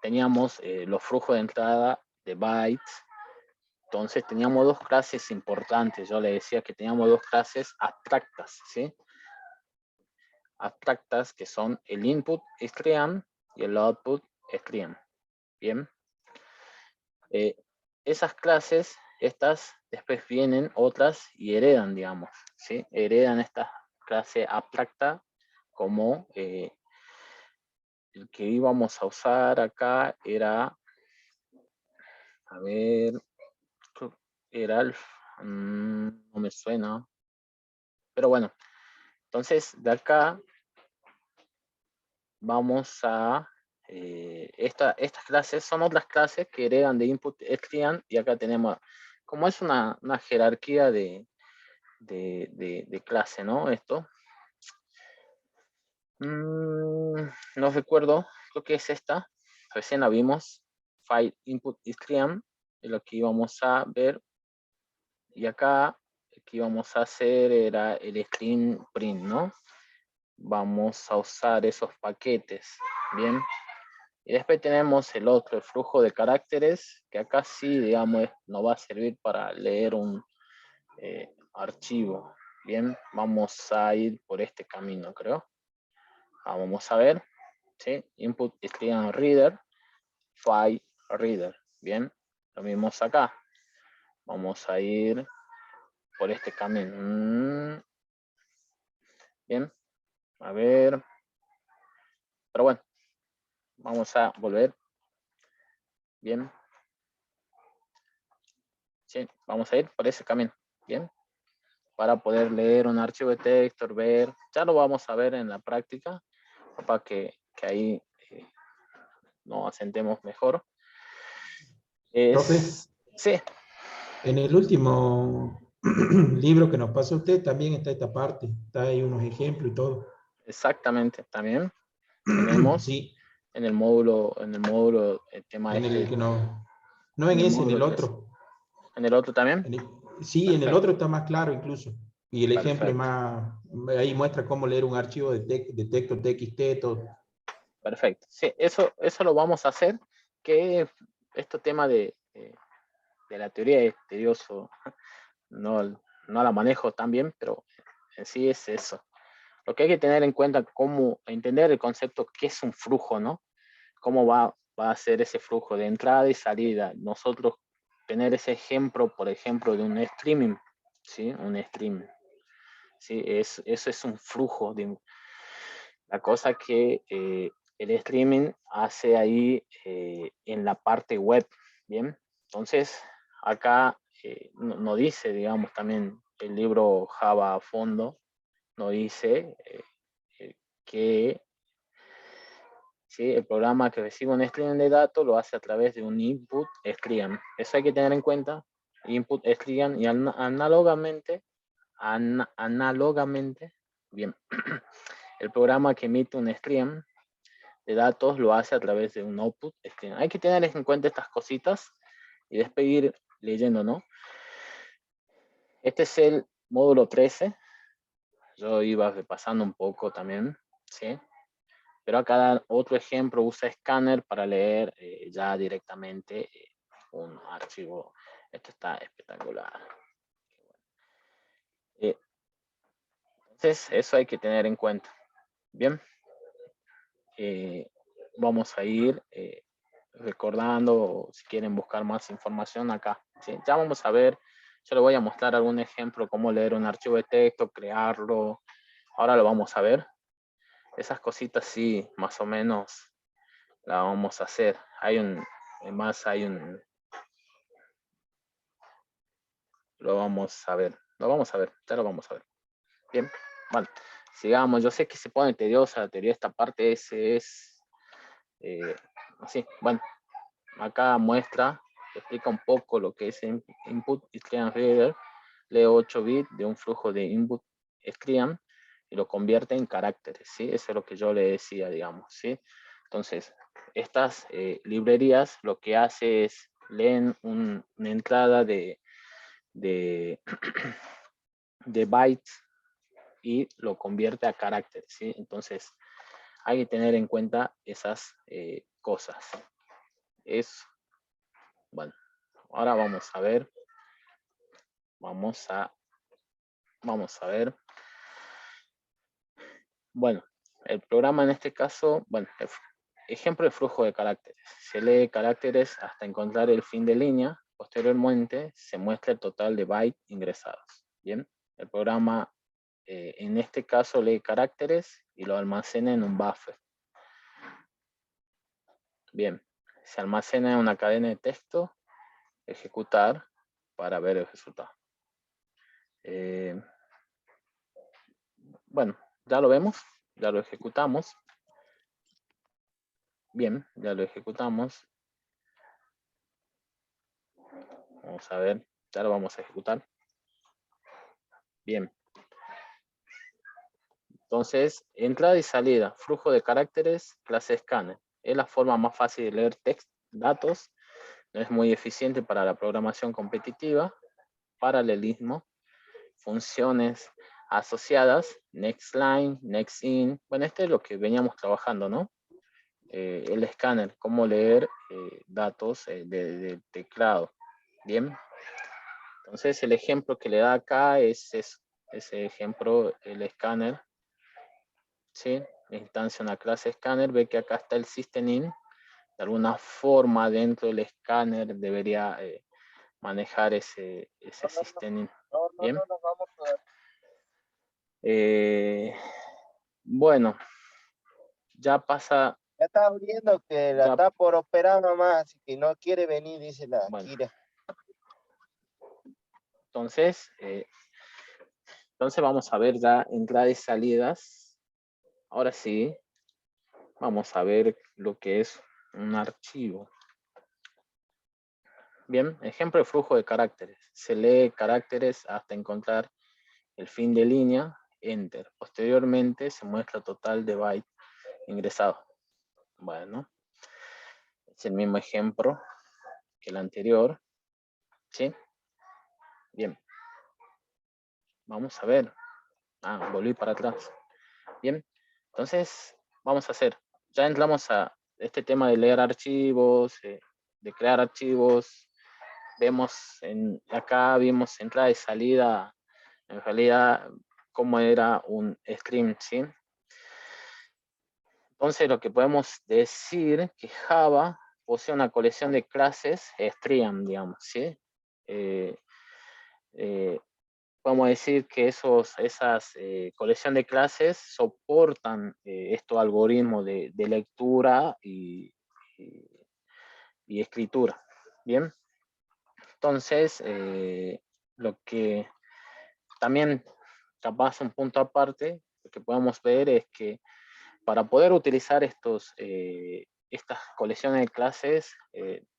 teníamos los flujos de entrada de bytes. Entonces teníamos dos clases importantes. Yo le decía que teníamos dos clases abstractas, ¿sí? Abstractas que son el input stream y el output stream. Bien. Esas clases, estas después vienen otras y heredan, digamos, ¿sí? Heredan esta clase abstracta como el que íbamos a usar acá era, a ver, era el, no me suena, pero bueno, entonces de acá vamos a, estas clases son otras clases que heredan de input stream y acá tenemos, como es una jerarquía de clase, ¿no? Esto. No recuerdo, creo que es esta. Recién la vimos. File input stream, es lo que íbamos a ver. Y acá, lo que íbamos a hacer era el string print, ¿no? Vamos a usar esos paquetes, ¿bien? Y después tenemos el otro, el flujo de caracteres, que acá sí, digamos, no va a servir para leer un archivo. Bien, vamos a ir por este camino, creo. Vamos a ver, ¿sí? Input stream reader, file reader. Bien, lo mismo acá. Vamos a ir por este camino. Bien, a ver. Pero bueno, vamos a volver. Bien. Sí, vamos a ir por ese camino. Bien. Para poder leer un archivo de texto, ver. Ya lo vamos a ver en la práctica. Para que ahí nos asentemos mejor. Profe, Sí, en el último libro que nos pasó usted también está esta parte, está ahí unos ejemplos y todo. exactamente. También tenemos Sí, en el módulo, el tema en el este, que no en en el ese, en módulo el 3. otro. En el otro también. Sí, en el Perfecto, otro está más claro incluso. Y el ejemplo es perfecto, más, ahí muestra cómo leer un archivo de texto TXT, todo. perfecto. Sí, eso lo vamos a hacer, que este tema de la teoría es tedioso, no, no la manejo tan bien, pero en sí es eso. Lo que hay que tener en cuenta, cómo entender el concepto, qué es un flujo, ¿no? Cómo va a ser ese flujo de entrada y salida. Nosotros tener ese ejemplo, por ejemplo, de un streaming, ¿sí? Un streaming, ¿sí? Eso es un flujo. La cosa que el streaming hace ahí en la parte web, ¿bien? Entonces, acá no dice, digamos, también el libro Java a fondo, no dice que ¿sí? El programa que recibe un stream de datos lo hace a través de un input stream. Eso hay que tener en cuenta. Input stream y análogamente, bien, el programa que emite un stream de datos lo hace a través de un output stream. Hay que tener en cuenta estas cositas y después ir leyendo, ¿no? Este es el módulo 13. Yo iba repasando un poco también, ¿sí? Pero acá da otro ejemplo, usa Scanner para leer ya directamente un archivo. Esto está espectacular. Entonces, eso hay que tener en cuenta. Bien, vamos a ir recordando, si quieren buscar más información acá. ¿Sí? Ya vamos a ver, yo les voy a mostrar algún ejemplo, cómo leer un archivo de texto, crearlo. Ahora lo vamos a ver. Esas cositas sí, más o menos la vamos a hacer. Además hay un, lo vamos a ver, ya lo vamos a ver. Bien, bueno, sigamos. Yo sé que se pone tediosa la teoría, esta parte es así. Bueno, acá muestra, explica un poco lo que es input stream reader, lee 8 bits de un flujo de input stream y lo convierte en caracteres, ¿sí? Eso es lo que yo le decía, digamos, ¿sí? Entonces, estas librerías lo que hace es leen una entrada de bytes y lo convierte a caracteres, ¿sí? Entonces, hay que tener en cuenta esas cosas. Bueno, ahora vamos a ver. Vamos a ver. Bueno, el programa en este caso, bueno, ejemplo de flujo de caracteres. Se lee caracteres hasta encontrar el fin de línea. Posteriormente, se muestra el total de bytes ingresados. Bien, el programa en este caso lee caracteres y lo almacena en un buffer. Bien, se almacena en una cadena de texto, ejecutar para ver el resultado. Bueno, ya lo vemos, ya lo ejecutamos. Bien, ya lo ejecutamos. Vamos a ver, ya lo vamos a ejecutar. Bien. Entonces, entrada y salida, flujo de caracteres, clase scanner. Es la forma más fácil de leer datos. No es muy eficiente para la programación competitiva. Paralelismo, funciones asociadas, next line, next in. Bueno, este es lo que veníamos trabajando, ¿no? El escáner, cómo leer datos de teclado. Bien. Entonces, el ejemplo que le da acá es ese ejemplo, el escáner. ¿Sí? Instancia una clase escáner, ve que acá está el system-in. De alguna forma, dentro del escáner debería manejar ese system-in. Bien. Bueno, ya pasa. Ya está viendo que la Ya. está por operar nomás, así que no quiere venir, dice la Bueno. Kira. Entonces vamos a ver ya entradas y salidas. Ahora sí, vamos a ver lo que es un archivo. Bien, ejemplo de flujo de caracteres. Se lee caracteres hasta encontrar el fin de línea, enter. Posteriormente se muestra total de bytes ingresado. Bueno, es el mismo ejemplo que el anterior. ¿Sí? Bien. Vamos a ver. Volví para atrás. Bien, entonces vamos a hacer. Ya entramos a este tema de leer archivos, de crear archivos. Acá vimos entrada y salida, en realidad, cómo era un stream, ¿sí? Entonces lo que podemos decir que Java posee una colección de clases stream, digamos, ¿sí? Podemos decir que esas colección de clases soportan estos algoritmos de lectura y escritura. Bien, entonces lo que también capaz un punto aparte, lo que podemos ver es que para poder utilizar estas colecciones de clases,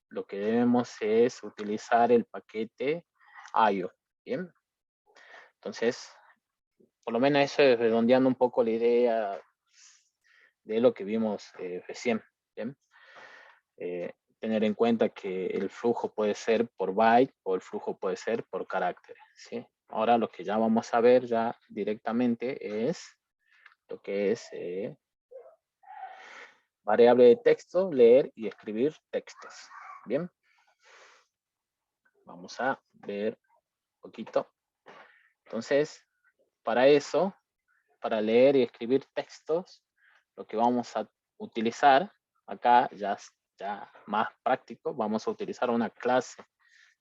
lo que debemos es utilizar el paquete IO. Bien, entonces, por lo menos eso es redondeando un poco la idea de lo que vimos recién. ¿Bien? Tener en cuenta que el flujo puede ser por byte o el flujo puede ser por caracteres. ¿Sí? Ahora lo que ya vamos a ver ya directamente es lo que es variable de texto, leer y escribir textos. Bien, vamos a ver un poquito. Entonces, para eso, para leer y escribir textos, lo que vamos a utilizar acá ya más práctico, vamos a utilizar una clase.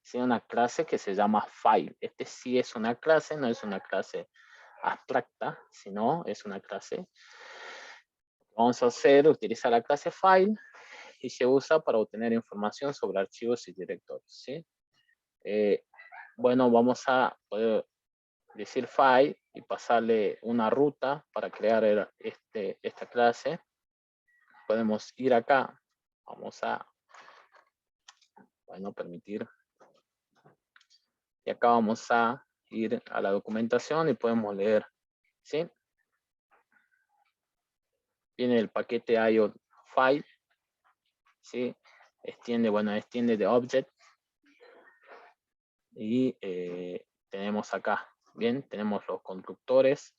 ¿Sí? Una clase que se llama file. Este sí es una clase, no es una clase abstracta, sino es una clase. Vamos a utilizar la clase file y se usa para obtener información sobre archivos y directorios. ¿Sí? Bueno, vamos a poder decir file y pasarle una ruta para crear esta clase. Podemos ir acá, vamos a, bueno, permitir. Y acá vamos a ir a la documentación y podemos leer, ¿sí? Viene el paquete IO file, ¿sí? Extiende de object. Y tenemos acá, bien, tenemos los constructores,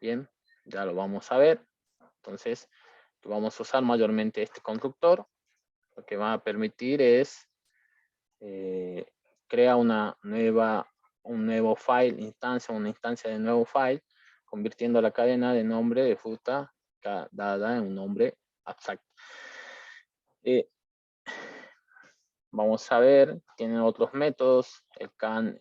bien, ya lo vamos a ver. Entonces, vamos a usar mayormente este constructor. Lo que va a permitir es crear un nuevo file, una instancia de nuevo file, convirtiendo la cadena de nombre de fruta dada en un nombre abstracto. Vamos a ver, tienen otros métodos. El can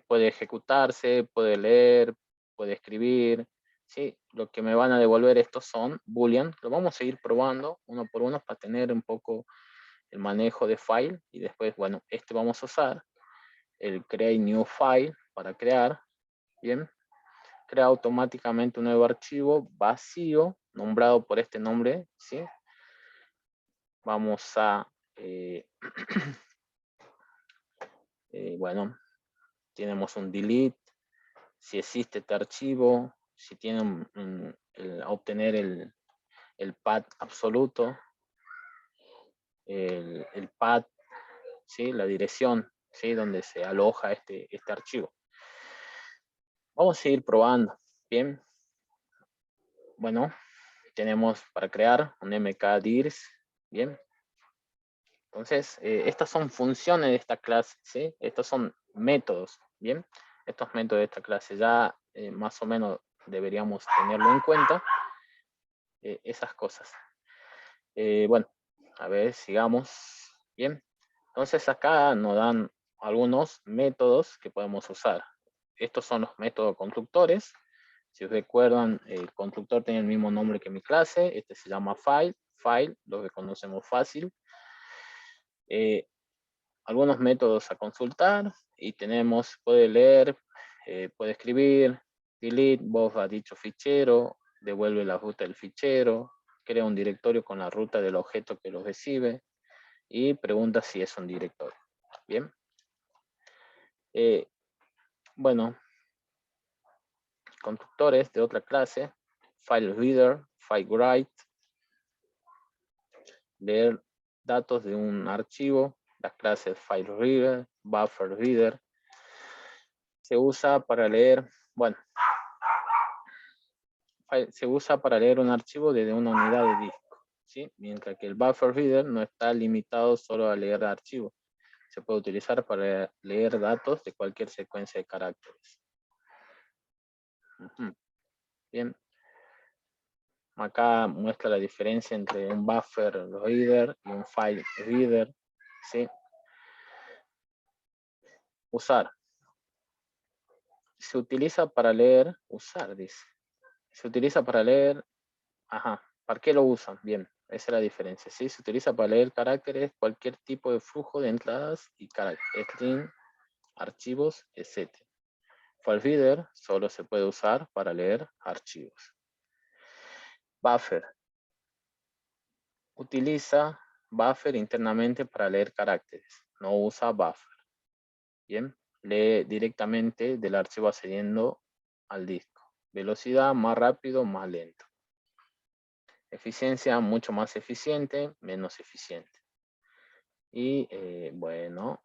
puede ejecutarse, puede leer, puede escribir. ¿Sí? Lo que me van a devolver estos son boolean. Lo vamos a ir probando uno por uno para tener un poco el manejo de file. Y después, bueno, vamos a usar el create new file para crear. Bien. Crea automáticamente un nuevo archivo vacío nombrado por este nombre. ¿Sí? Vamos a bueno, tenemos un delete, si existe este archivo, si tiene obtener el path absoluto, el path, ¿sí? La dirección, ¿sí? Donde se aloja este archivo. Vamos a seguir probando. Bien. Bueno, tenemos para crear un mkdirs. Bien. Entonces, estas son funciones de esta clase, ¿sí? Estos son métodos, ¿bien? Estos métodos de esta clase ya más o menos deberíamos tenerlo en cuenta, esas cosas. Bueno, a ver, sigamos, ¿bien? Entonces acá nos dan algunos métodos que podemos usar. Estos son los métodos constructores, Si recuerdan, el constructor tiene el mismo nombre que mi clase. Este se llama file. File, lo reconocemos fácil. Algunos métodos a consultar. Y tenemos, puede leer, puede escribir, delete, borra dicho fichero, devuelve la ruta del fichero, crea un directorio con la ruta del objeto que lo recibe y pregunta si es un directorio. Bien. Bueno, constructores de otra clase, file reader, file write, leer datos de un archivo, las clases file reader, buffer reader, se usa para leer, bueno, se usa para leer un archivo desde una unidad de disco, ¿sí? Mientras que el buffer reader no está limitado solo a leer archivos, se puede utilizar para leer datos de cualquier secuencia de caracteres. Bien. Acá muestra la diferencia entre un buffer reader y un file reader, ¿sí? Usar. Se utiliza para leer, usar, dice. Se utiliza para leer, ajá, ¿para qué lo usan? Bien, esa es la diferencia, ¿sí? Se utiliza para leer caracteres, cualquier tipo de flujo de entradas y caracteres, string, archivos, etc. File reader solo se puede usar para leer archivos. Buffer. Utiliza buffer internamente para leer caracteres, no usa buffer. Bien, lee directamente del archivo accediendo al disco. Velocidad, más rápido, más lento. Eficiencia, mucho más eficiente, menos eficiente. Y bueno,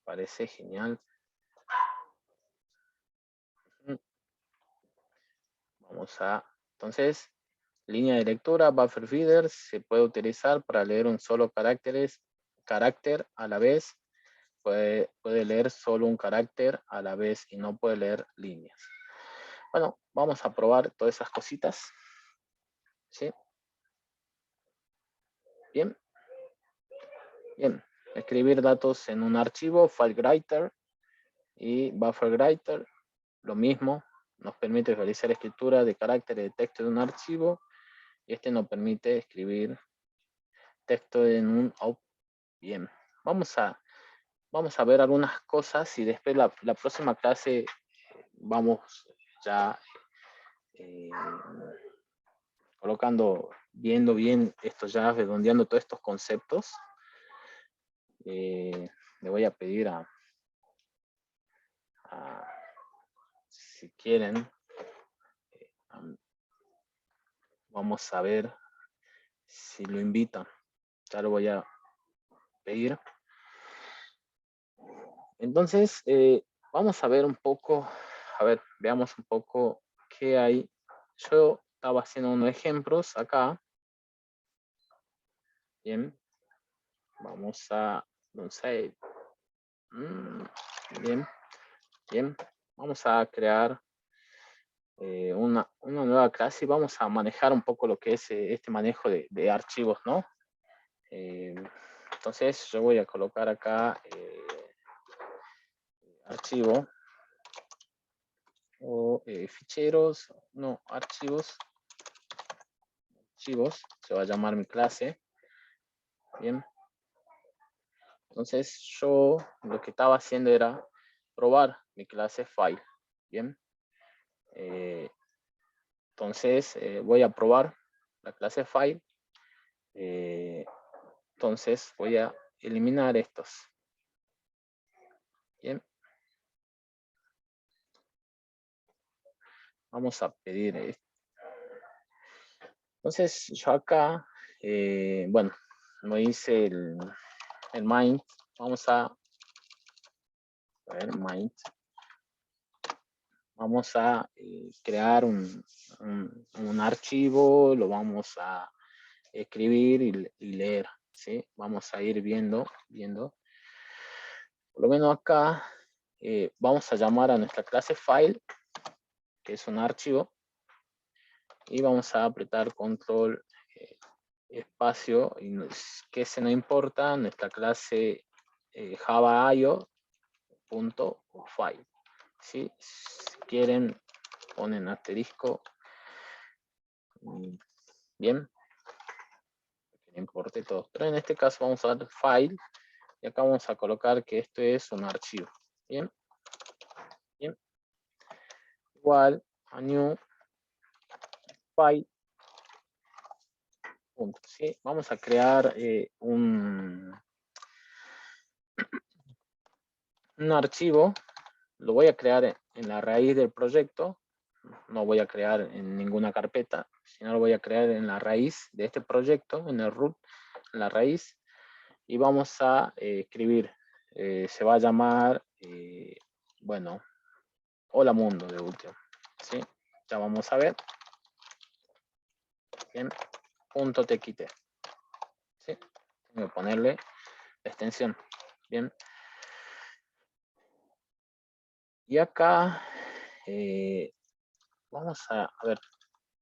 parece genial. Vamos a, entonces, línea de lectura, buffer reader, se puede utilizar para leer un solo carácter a la vez. Puede leer solo un carácter a la vez y no puede leer líneas. Bueno, vamos a probar todas esas cositas. ¿Sí? Bien. Bien. Escribir datos en un archivo, FileWriter y BufferWriter. Lo mismo, nos permite realizar escritura de caracteres de texto de un archivo y este nos permite escribir texto en un output. Bien. Vamos a ver algunas cosas y después la próxima clase vamos ya viendo bien esto, ya redondeando todos estos conceptos. Le voy a pedir si quieren, vamos a ver si lo invitan. Ya lo voy a pedir. Entonces, vamos a ver un poco, veamos un poco qué hay. Yo estaba haciendo unos ejemplos acá. Bien. Vamos a save. Bien. Bien. Vamos a crear una nueva clase y vamos a manejar un poco lo que es este manejo de archivos, ¿no? Entonces yo voy a colocar acá archivo o ficheros, no, archivos, se va a llamar mi clase. Bien. Entonces yo lo que estaba haciendo era probar mi clase file. Bien. Entonces voy a probar la clase file. Entonces voy a eliminar estos. Bien. Vamos a pedir esto. Entonces yo acá, bueno, no hice el mind. Vamos a ver, mind. Vamos a crear un archivo, lo vamos a escribir y leer, ¿sí? Vamos a ir viendo. Por lo menos acá vamos a llamar a nuestra clase file, que es un archivo, y vamos a apretar control espacio, y que se nos importa nuestra clase java.io.file. ¿Sí? Si quieren ponen asterisco. Bien. Que no importe todo. Pero en este caso vamos a dar file. Y acá vamos a colocar que esto es un archivo. Bien. Bien. Igual a new file. Punto, ¿sí? Vamos a crear un archivo. Lo voy a crear en la raíz del proyecto. No voy a crear en ninguna carpeta, sino lo voy a crear en la raíz de este proyecto, en el root, en la raíz. Y vamos a escribir. Se va a llamar, bueno, hola mundo de último. ¿Sí? Ya vamos a ver. Bien. Punto .txt. ¿Sí? Tengo que ponerle la extensión. Bien. Y acá vamos a ver.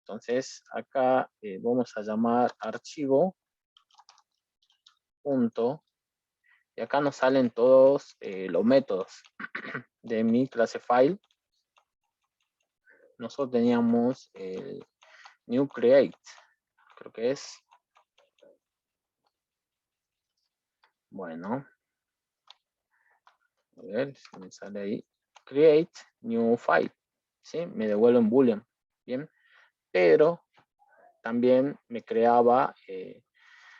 Entonces acá vamos a llamar archivo. Punto. Y acá nos salen todos los métodos de mi clase file. Nosotros teníamos el new create. Creo que es. Bueno. A ver si me sale ahí. Create new file. ¿Sí? Me devuelve un boolean. Bien. Pero también me creaba.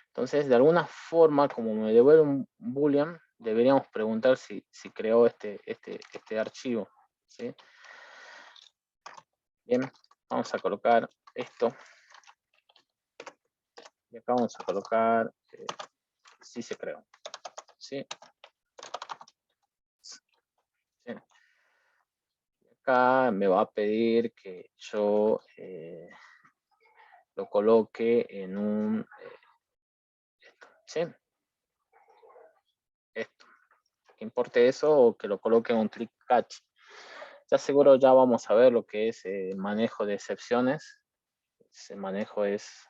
Entonces, de alguna forma, como me devuelve un boolean, deberíamos preguntar si creó este archivo. ¿Sí? Bien. Vamos a colocar esto. Y acá vamos a colocar si se creó. ¿Sí? Sí. Acá me va a pedir que yo lo coloque en un esto, ¿sí? Esto. Que importe eso o que lo coloque en un trick catch. Ya seguro ya vamos a ver lo que es manejo de excepciones. Ese manejo es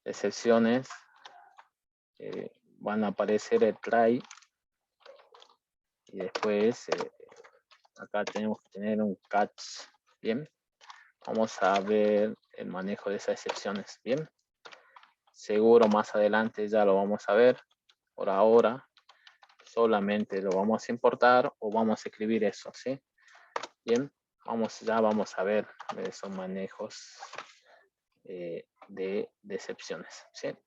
excepciones. Van a aparecer el try. Y después acá tenemos que tener un catch. Bien. Vamos a ver el manejo de esas excepciones. Bien. Seguro más adelante ya lo vamos a ver. Por ahora solamente lo vamos a importar o vamos a escribir eso. ¿Sí? Bien. Ya vamos a ver esos manejos de excepciones. ¿Sí?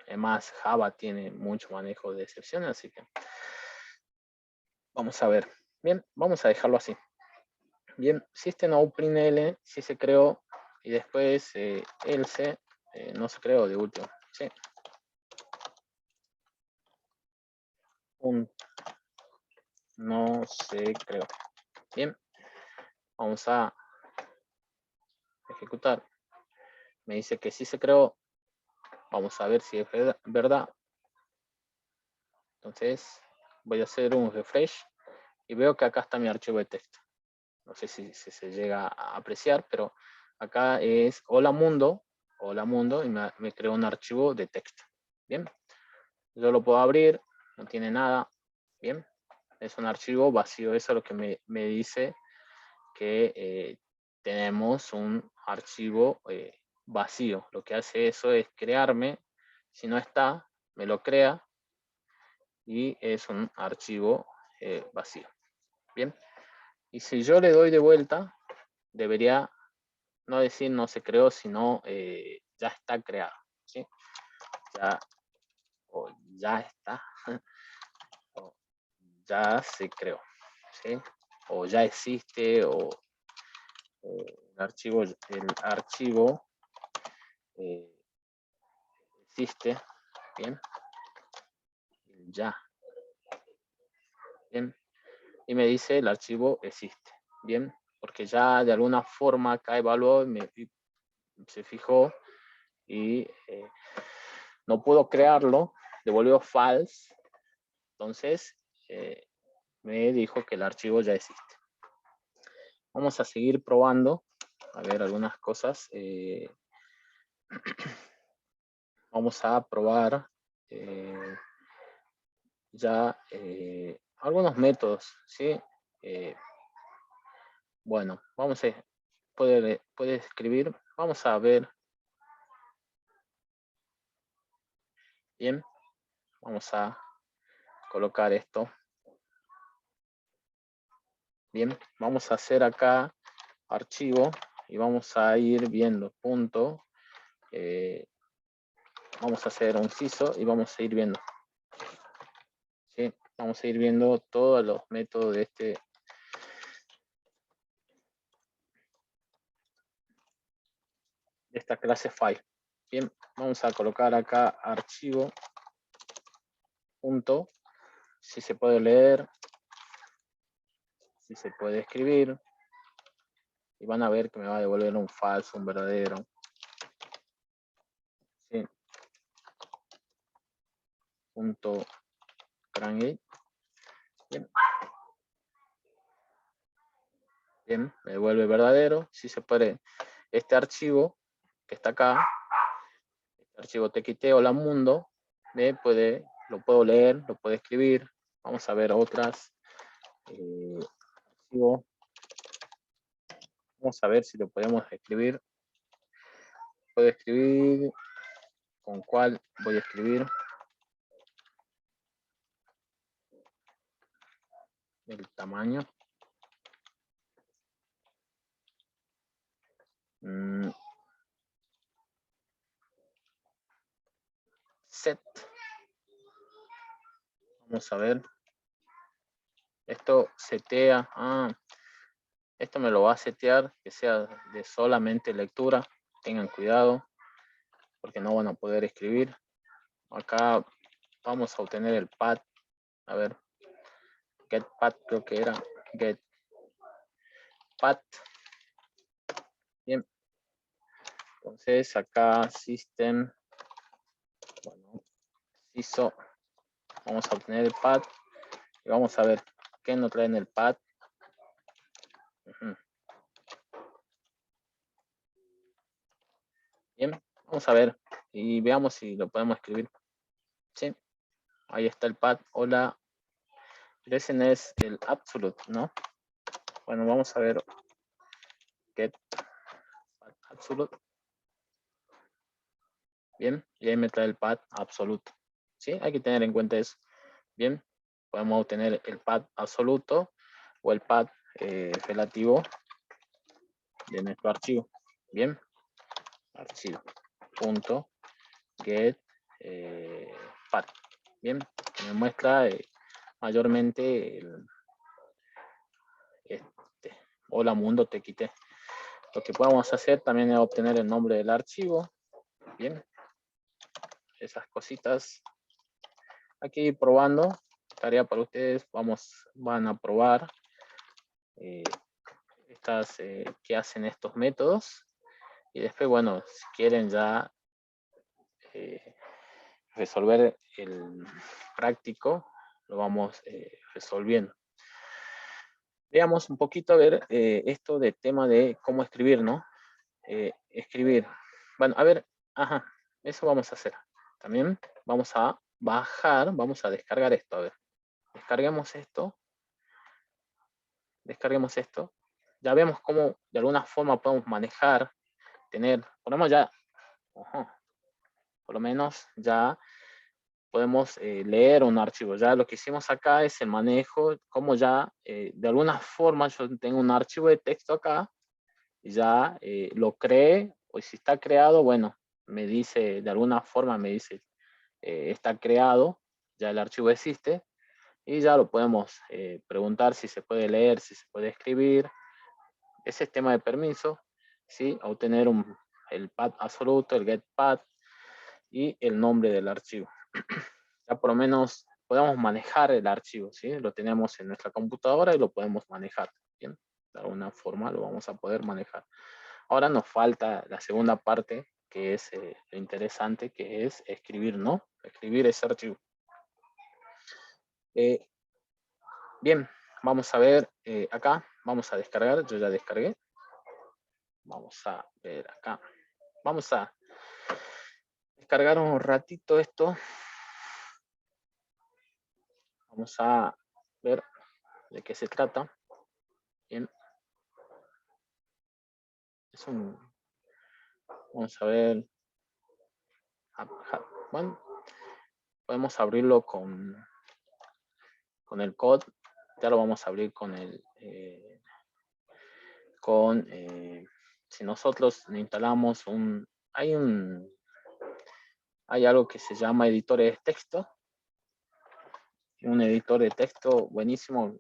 Además, Java tiene mucho manejo de excepciones, así que vamos a ver. Bien, vamos a dejarlo así. Bien, system out print L sí se creó y después else no se creó de último. ¿Sí? No se creó. Bien, vamos a ejecutar. Me dice que sí se creó. Vamos a ver si es verdad. Entonces voy a hacer un refresh y veo que acá está mi archivo de texto. No sé si se llega a apreciar, pero acá es hola mundo y me creó un archivo de texto. Bien, yo lo puedo abrir, no tiene nada. Bien, es un archivo vacío. Eso es lo que me dice que tenemos un archivo vacío. Lo que hace eso es crearme, si no está, me lo crea y es un archivo vacío. Bien, y si yo le doy de vuelta, debería no decir no se creó, sino ya está creado. ¿Sí? Ya está, o ya se creó. ¿Sí? O ya existe, o el archivo existe. Bien, ya. Bien, y me dice el archivo existe. Bien, porque ya de alguna forma acá evaluó, se fijó y no pudo crearlo, devolvió false. Entonces me dijo que el archivo ya existe. Vamos a seguir probando, a ver algunas cosas. Vamos a probar ya algunos métodos, ¿sí? Bueno, vamos a puede escribir. Vamos a ver. Bien, vamos a colocar esto. Bien, vamos a hacer acá archivo y vamos a ir viendo punto. Vamos a hacer un CISO y vamos a ir viendo. ¿Sí? Vamos a ir viendo todos los métodos de esta clase file. Bien, vamos a colocar acá archivo punto, si se puede leer, si se puede escribir, y van a ver que me va a devolver un falso, un verdadero. ¿Sí? Punto cranky. Bien. Bien, me devuelve verdadero. Si se puede, este archivo que está acá, este archivo txt hola mundo, lo puedo leer, lo puedo escribir. Vamos a ver otras. Archivo. Vamos a ver si lo podemos escribir. Puedo escribir. ¿Con cuál voy a escribir? El tamaño. Set. Vamos a ver. Esto setea. Esto me lo va a setear que sea de solamente lectura. Tengan cuidado porque no van a poder escribir. Acá vamos a obtener el pad. A ver. Get pad creo que era. Get pad. Bien. Entonces acá system. Bueno. ISO. Vamos a obtener el pad. Y vamos a ver qué nos trae en el pad. Bien, vamos a ver y veamos si lo podemos escribir. Sí, ahí está el pad. Hola, ese es el absolute, ¿no? Bueno, vamos a ver get pad absolute. Bien, y ahí me trae el pad absoluto. Sí, hay que tener en cuenta eso. Bien, podemos obtener el pad absoluto o el pad relativo de nuestro archivo. Bien, archivo punto get pad. Bien, me muestra mayormente hola mundo txt. Lo que podemos hacer también es obtener el nombre del archivo. Bien, esas cositas. Aquí probando, tarea para ustedes, van a probar qué hacen estos métodos. Y después, bueno, si quieren ya resolver el práctico, lo vamos resolviendo. Veamos un poquito a ver esto de tema de cómo escribir, ¿no? Escribir. Bueno, a ver, eso vamos a hacer. También vamos a bajar, vamos a descargar esto. A ver, descarguemos esto. Descarguemos esto. Ya vemos cómo de alguna forma podemos manejar, ponemos ya, por lo menos ya podemos leer un archivo. Ya lo que hicimos acá es el manejo, como ya de alguna forma yo tengo un archivo de texto acá y ya lo creé, o si está creado, bueno, me dice, de alguna forma me dice, está creado, ya el archivo existe y ya lo podemos preguntar si se puede leer, si se puede escribir. Ese es tema de permiso, ¿sí? Obtener el pad absoluto, el get pad y el nombre del archivo. Ya por lo menos podemos manejar el archivo, ¿sí? Lo tenemos en nuestra computadora y lo podemos manejar, ¿bien? De alguna forma lo vamos a poder manejar. Ahora nos falta la segunda parte, que es lo interesante, que es escribir, ¿no? Escribir ese archivo. Bien, vamos a ver acá, vamos a descargar, yo ya descargué. Vamos a ver acá. Vamos a descargar un ratito esto. Vamos a ver de qué se trata. Bien. Vamos a ver. Bueno, podemos abrirlo con el code. Ya lo vamos a abrir con el si nosotros instalamos hay algo que se llama editor de texto. Un editor de texto buenísimo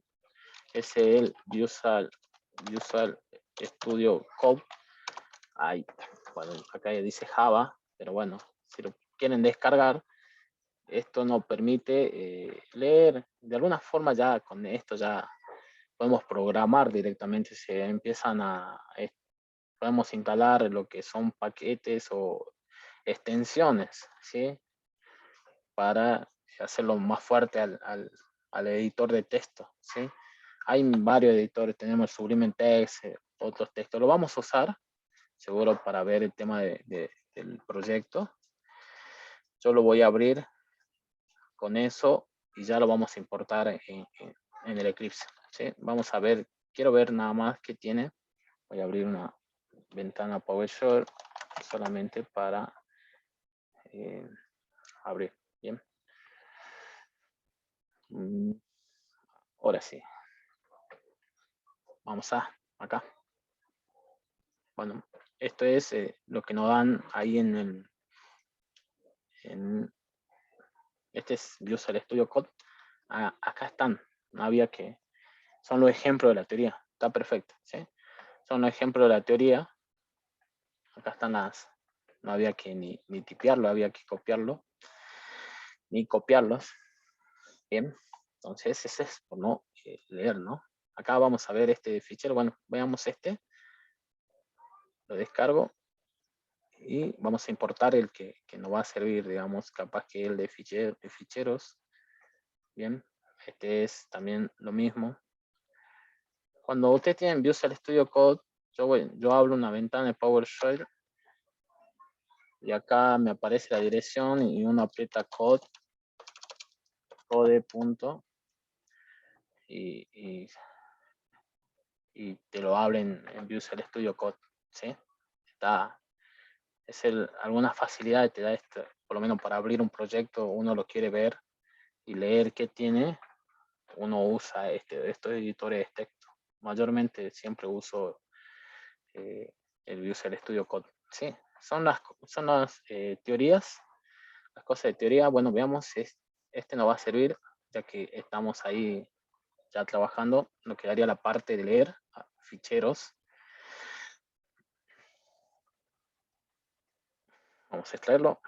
es el Visual Studio Code. Bueno, acá ya dice Java, pero bueno, si lo quieren descargar, esto nos permite leer. De alguna forma ya con esto ya podemos programar directamente. Se empiezan podemos instalar lo que son paquetes o extensiones, ¿sí? Para hacerlo más fuerte al editor de texto, ¿sí? Hay varios editores, tenemos Sublime Text, otros textos. Lo vamos a usar seguro para ver el tema del proyecto. Yo lo voy a abrir con eso y ya lo vamos a importar en el Eclipse, ¿sí? Vamos a ver, quiero ver nada más qué tiene. Voy a abrir una ventana PowerShell solamente para abrir. Bien. Ahora sí. Vamos acá. Bueno, esto es lo que nos dan ahí este es Visual Studio Code. Acá están. No había que. Son los ejemplos de la teoría. Está perfecto, ¿sí? Son los ejemplos de la teoría. Acá están no había que ni tipearlo, había que copiarlo. Ni copiarlos. Bien. Entonces, ese es por no leer, ¿no? Acá vamos a ver este fichero. Bueno, veamos este. Lo descargo. Y vamos a importar el que nos va a servir, digamos, capaz que el de ficheros. Bien. Este es también lo mismo. Cuando ustedes tienen Visual Studio Code, yo abro una ventana de PowerShell y acá me aparece la dirección y uno aprieta code punto y te lo abren en Visual Studio Code, ¿sí? Alguna facilidad te da esto, por lo menos para abrir un proyecto, uno lo quiere ver y leer qué tiene, uno usa estos editores de texto. Mayormente siempre uso el Visual Studio Code, ¿sí? Son las teorías, las cosas de teoría. Bueno, veamos, este nos va a servir, ya que estamos ahí ya trabajando. Nos quedaría la parte de leer ficheros. Vamos a extraerlo.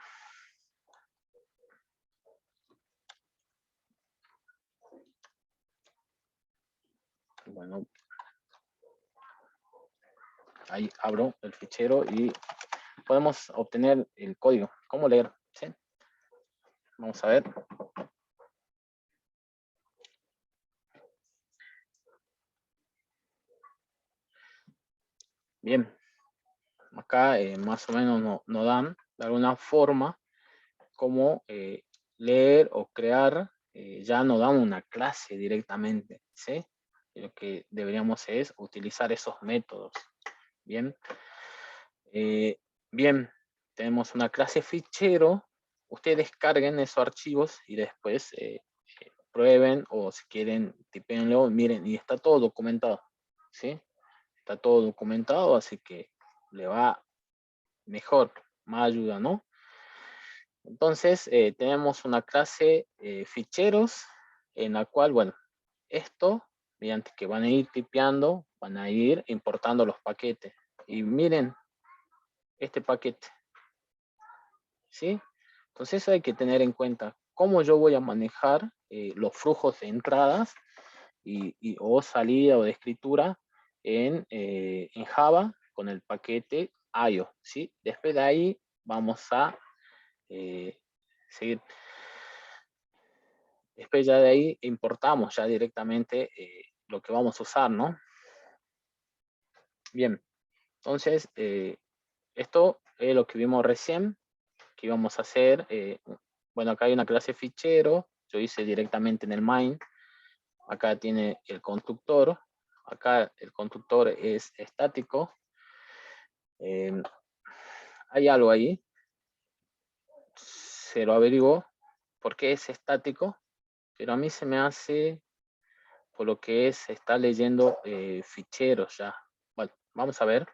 Bueno, ahí abro el fichero y podemos obtener el código. ¿Cómo leer? ¿Sí? Vamos a ver. Bien. Acá más o menos nos dan de alguna forma cómo leer o crear. Ya nos dan una clase directamente, ¿sí? Y lo que deberíamos es utilizar esos métodos. Bien. Bien, tenemos una clase fichero. Ustedes descarguen esos archivos y después prueben, o si quieren, tipéenlo, miren, y está todo documentado, ¿sí? Está todo documentado, así que le va mejor, más ayuda, ¿no? Entonces, tenemos una clase ficheros en la cual, bueno, esto, mediante que van a ir tipeando, van a ir importando los paquetes. Y miren, este paquete, ¿sí? Entonces eso hay que tener en cuenta cómo yo voy a manejar los flujos de entradas o salida o de escritura en Java con el paquete IO, ¿sí? Después de ahí vamos a seguir. Después ya de ahí importamos ya directamente lo que vamos a usar, ¿no? Bien, entonces esto es lo que vimos recién, que íbamos a hacer. Bueno, acá hay una clase fichero, yo hice directamente en el main. Acá tiene el constructor, acá el constructor es estático. Hay algo ahí. Se lo averiguo porque es estático, pero a mí se me hace por lo que es, está leyendo ficheros ya. Bueno, vamos a ver,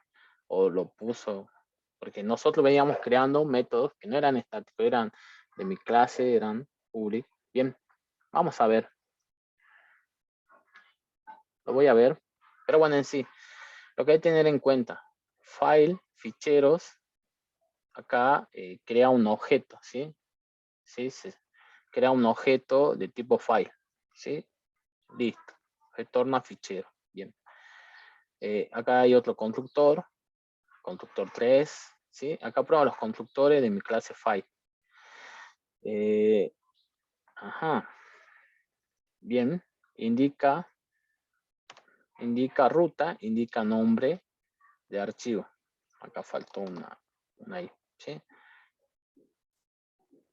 o lo puso, porque nosotros veníamos creando métodos que no eran estáticos, eran de mi clase, eran public. Bien, vamos a ver. Lo voy a ver, pero bueno, en sí, lo que hay que tener en cuenta, file, ficheros, acá crea un objeto, ¿sí? ¿Sí? Se crea un objeto de tipo file, ¿sí? Listo, retorna fichero, bien. Acá hay otro constructor 3, ¿sí? Acá pruebo los constructores de mi clase file. Ajá. Bien, indica ruta, indica nombre de archivo. Acá faltó una I, ¿sí?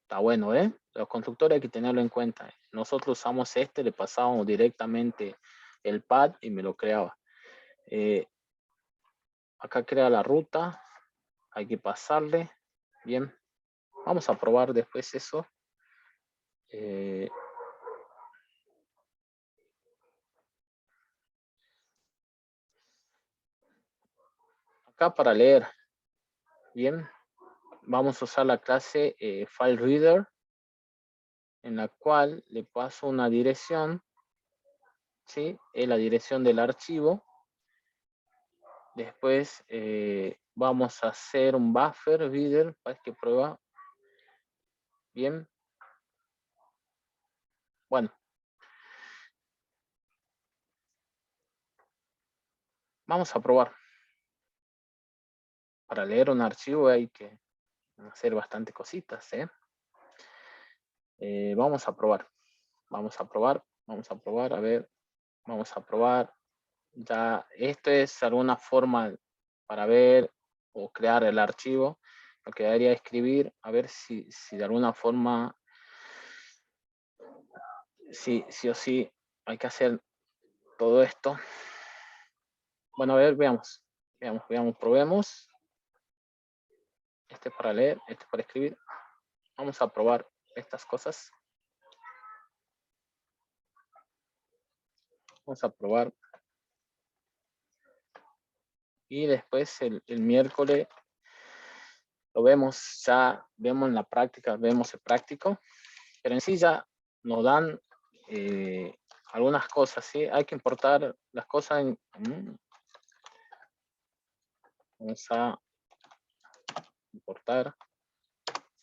Está bueno, ¿eh? Los constructores hay que tenerlo en cuenta. Nosotros usamos le pasábamos directamente el pad y me lo creaba. Acá crea la ruta, hay que pasarle. Bien, vamos a probar después eso. Acá para leer, bien, vamos a usar la clase FileReader, en la cual le paso una dirección, ¿sí? Es la dirección del archivo. Después vamos a hacer un buffer reader para que prueba. Bien. Bueno. Vamos a probar. Para leer un archivo hay que hacer bastante cositas, ¿eh? Vamos a probar. Vamos a probar. Vamos a probar. A ver. Vamos a probar. Ya, esto es alguna forma para ver o crear el archivo. Lo que debería escribir, a ver si de alguna forma, sí o sí, hay que hacer todo esto. Bueno, a ver, veamos, probemos. Este para leer, este para escribir. Vamos a probar estas cosas. Vamos a probar. Y después el miércoles lo vemos, ya vemos en la práctica, vemos el práctico. Pero en sí ya nos dan algunas cosas, ¿sí? Hay que importar las cosas en... Vamos a importar,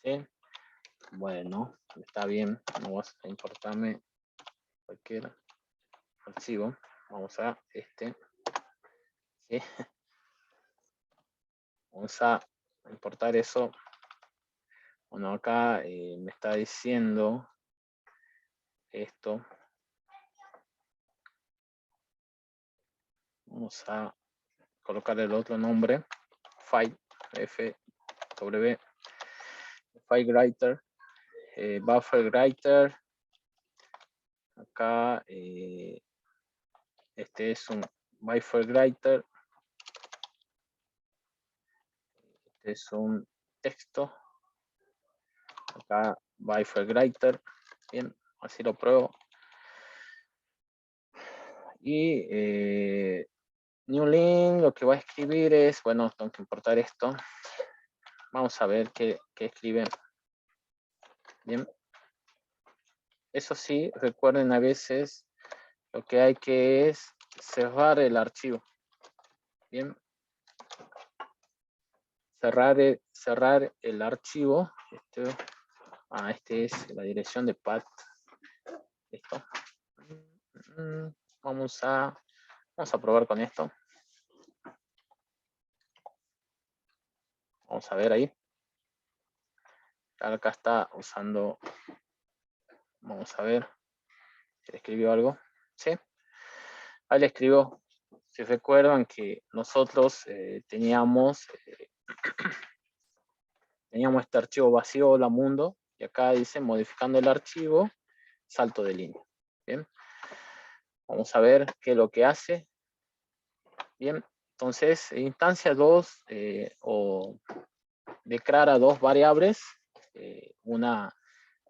¿sí? Bueno, está bien, no vas a importarme cualquier archivo. Vamos a ¿sí? Vamos a importar eso. Bueno, acá me está diciendo esto. Vamos a colocar el otro nombre, file, FW, file writer, buffer writer. Acá este es un buffer writer. Este es un texto. Acá buffer writer. Bien, así lo pruebo. Y new link, lo que va a escribir es, bueno, tengo que importar esto. Vamos a ver qué escribe. Bien. Eso sí, recuerden a veces lo que hay que es cerrar el archivo. Bien. Cerrar el archivo. Este es la dirección de path. Listo. Vamos a probar con esto. Vamos a ver ahí. Acá está usando. Vamos a ver si le escribió algo. Sí. Ahí le escribió. Si recuerdan que nosotros teníamos este archivo vacío, hola mundo, y acá dice modificando el archivo, salto de línea. Bien. Vamos a ver qué es lo que hace. Bien. Entonces, instancia 2 o declara dos variables, una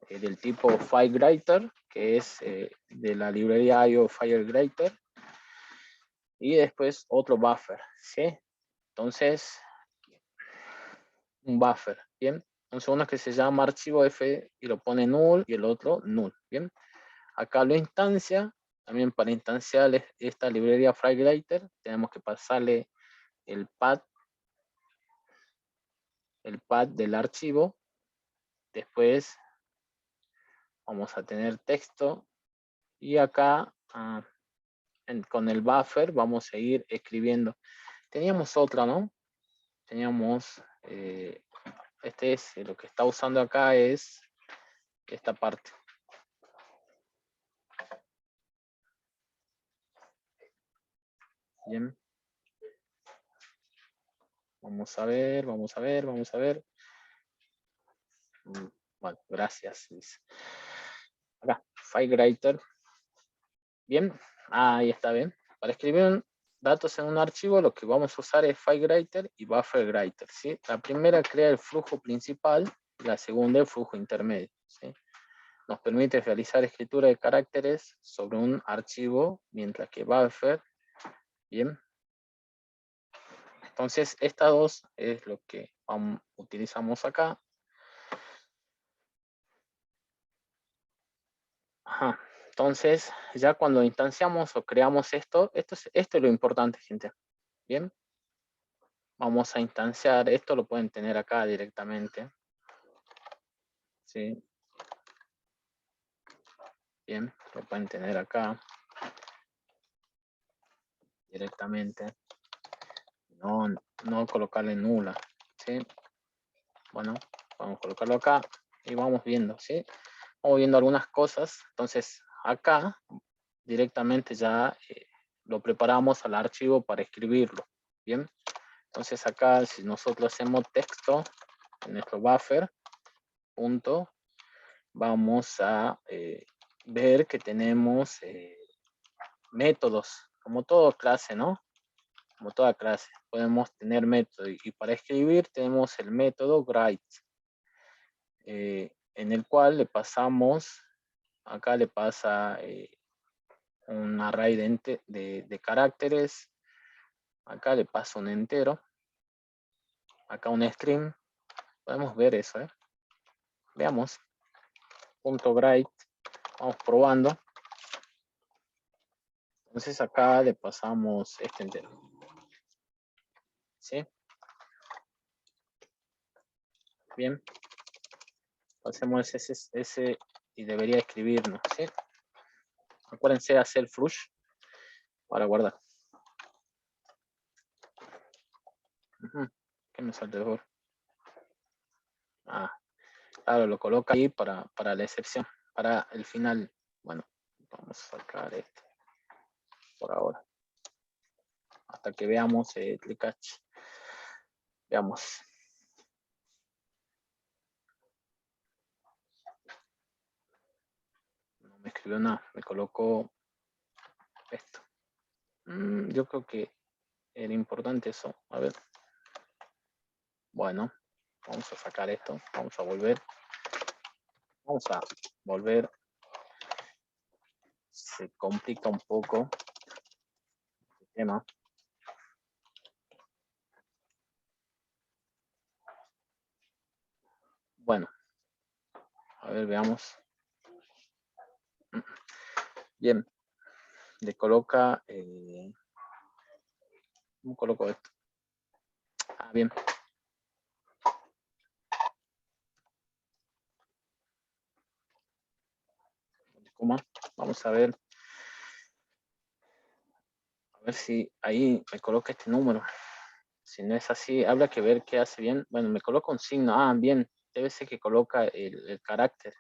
del tipo FileGrater, que es de la librería IO FileGrater, y después otro buffer, ¿sí? Entonces, un buffer, ¿bien? Entonces uno que se llama archivo F y lo pone null y el otro null, ¿bien? Acá lo instancia, también para instanciar esta librería FileGrater tenemos que pasarle el path del archivo. Después vamos a tener texto y acá con el buffer vamos a ir escribiendo. Teníamos otra, ¿no? Teníamos, este es lo que está usando acá es esta parte. Bien. Vamos a ver, vamos a ver, vamos a ver. Bueno, gracias. Acá, FileGrater. Bien, ahí está bien. Para escribir datos en un archivo, lo que vamos a usar es FileGrater y BufferGrater, ¿sí? La primera crea el flujo principal y la segunda el flujo intermedio, ¿sí? Nos permite realizar escritura de caracteres sobre un archivo, mientras que Buffer, bien. Entonces, estas dos es lo que utilizamos acá. Ajá. Entonces, ya cuando instanciamos o creamos esto es lo importante, gente. Bien. Vamos a instanciar, esto lo pueden tener acá directamente. ¿Sí? Bien, lo pueden tener acá directamente. No colocarle nula. ¿Sí? Bueno, vamos a colocarlo acá y vamos viendo, ¿sí? Vamos viendo algunas cosas. Entonces, acá directamente ya lo preparamos al archivo para escribirlo. Bien. Entonces acá si nosotros hacemos texto en nuestro buffer, punto, vamos a ver que tenemos métodos, como toda clase, ¿no? Como toda clase, podemos tener método y para escribir tenemos el método write, en el cual le pasamos, acá le pasa un array de caracteres, acá le pasa un entero, acá un string, podemos ver eso, veamos, punto write, vamos probando. Entonces acá le pasamos este entero. ¿Sí? Bien. Hacemos ese y debería escribirnos. ¿Sí? Acuérdense de hacer flush para guardar. ¿Qué me salta mejor? Claro, lo coloca ahí para la excepción. Para el final. Bueno, vamos a sacar este por ahora. Hasta que veamos el catch. Veamos. No me escribió nada. Me colocó esto. Yo creo que era importante eso. A ver. Bueno, vamos a sacar esto. Vamos a volver. Vamos a volver. Se complica un poco el tema. Bueno, a ver, veamos. Bien, le coloca. ¿Cómo coloco esto? Bien. Vamos a ver. A ver si ahí me coloca este número. Si no es así, habrá que ver qué hace bien. Bueno, me coloca un signo. Bien. Debe ser que coloca el carácter.